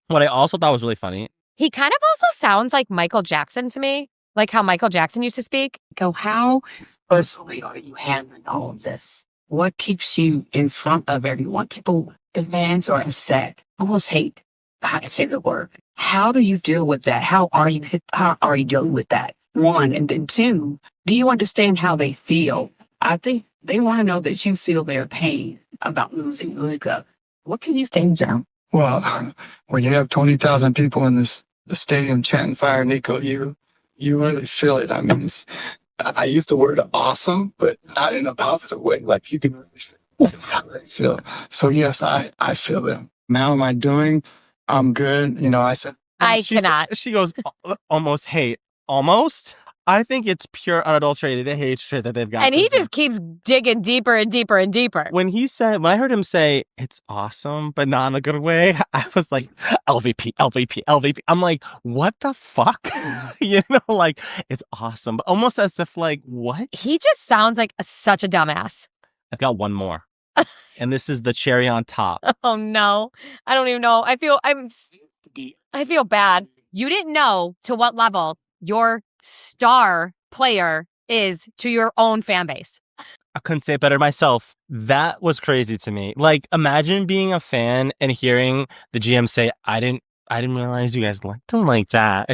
What I also thought was really funny. He kind of also sounds like Michael Jackson to me, like how Michael Jackson used to speak. Go, how personally are you handling all of this? What keeps you in front of everyone? People, the fans are upset, almost hate. I say the word. How do you deal with that? How are you dealing with that? One, and then two, do you understand how they feel? I think they want to know that you feel their pain about losing Luka. What can you say down? Well, when you have 20,000 people in the stadium chanting "Fire Nico," you really feel it. I mean, I use the word awesome, but not in a positive way. Like you can really feel it. So yes, I feel it. How am I doing? I'm good. You know, I said I cannot. She goes almost hate. Almost? I think it's pure unadulterated hatred that they've got. And he just keeps digging deeper and deeper and deeper. When I heard him say, it's awesome, but not in a good way, I was like, LVP. I'm like, what the fuck? You know, like, it's awesome. But almost as if like, what? He just sounds like such a dumbass. I've got one more. And this is the cherry on top. Oh no. I don't even know. I feel bad. You didn't know to what level your star player is to your own fan base. I couldn't say it better myself. That was crazy to me. Like, imagine being a fan and hearing the GM say, I didn't realize you guys liked him like that.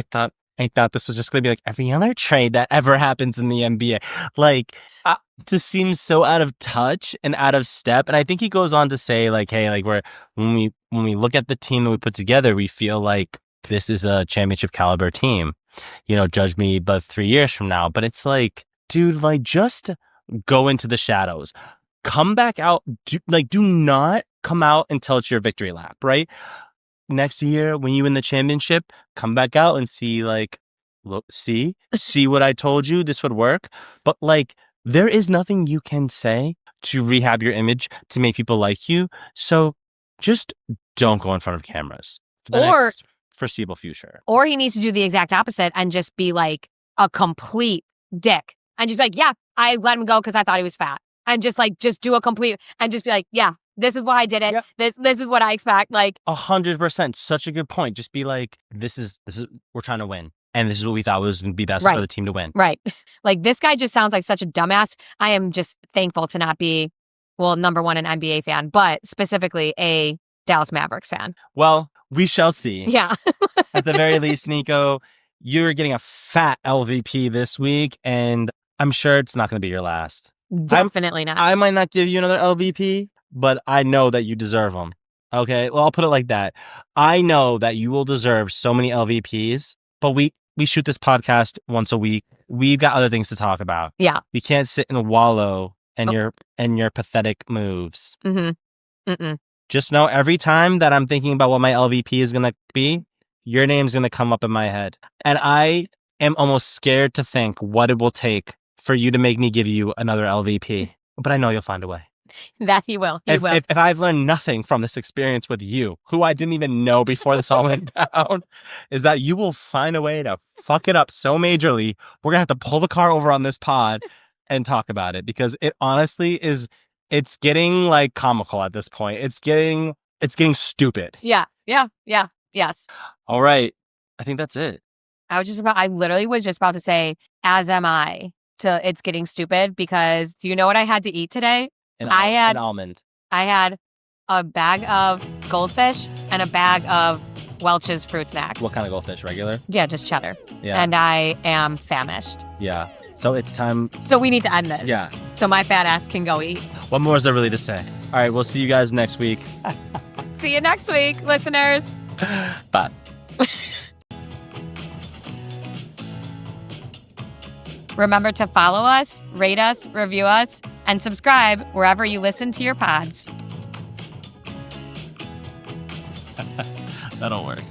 I thought this was just going to be like every other trade that ever happens in the NBA. Like, it just seems so out of touch and out of step. And I think he goes on to say, like, hey, like, when we look at the team that we put together, we feel like this is a championship caliber team. You know, judge me but 3 years from now. But it's like, dude, like, just go into the shadows. Come back out. Do not come out until it's your victory lap, right? Next year, when you win the championship, come back out and see, like, look, see what I told you, this would work. But, like, there is nothing you can say to rehab your image to make people like you. So just don't go in front of cameras for the next foreseeable future. Or he needs to do the exact opposite and just be like a complete dick and just be like, yeah, I let him go because I thought he was fat. And just do a complete and just be like, yeah, this is why I did it. Yep. This is what I expect. Like 100%. Such a good point. Just be like, this is we're trying to win. And this is what we thought was going to be best for the team to win. Right. Like, this guy just sounds like such a dumbass. I am just thankful to not be, well, number one, an NBA fan, but specifically a Dallas Mavericks fan. Well, we shall see. Yeah. At the very least, Nico, you're getting a fat LVP this week, and I'm sure it's not going to be your last. Definitely not. I might not give you another LVP, but I know that you deserve them. Okay? Well, I'll put it like that. I know that you will deserve so many LVPs, but we shoot this podcast once a week. We've got other things to talk about. Yeah. We can't sit and wallow in your pathetic moves. Mm-hmm. Mm-mm. Just know every time that I'm thinking about what my LVP is going to be, your name's going to come up in my head. And I am almost scared to think what it will take for you to make me give you another LVP. But I know you'll find a way. That he will. He will. If I've learned nothing from this experience with you, who I didn't even know before this all went down, is that you will find a way to fuck it up so majorly. We're going to have to pull the car over on this pod and talk about it, because it honestly is, it's getting like comical at this point. It's getting stupid. Yeah. Yes. All right. I think that's it. I literally was just about to say, as am I, to it's getting stupid, because do you know what I had to eat today? An almond. I had a bag of goldfish and a bag of Welch's fruit snacks. What kind of goldfish? Regular? Yeah, just cheddar. Yeah. And I am famished. Yeah. So it's time. So we need to end this. Yeah. So my fat ass can go eat. What more is there really to say? All right. We'll see you guys next week. See you next week, listeners. Bye. Remember to follow us, rate us, review us, and subscribe wherever you listen to your pods. That'll work.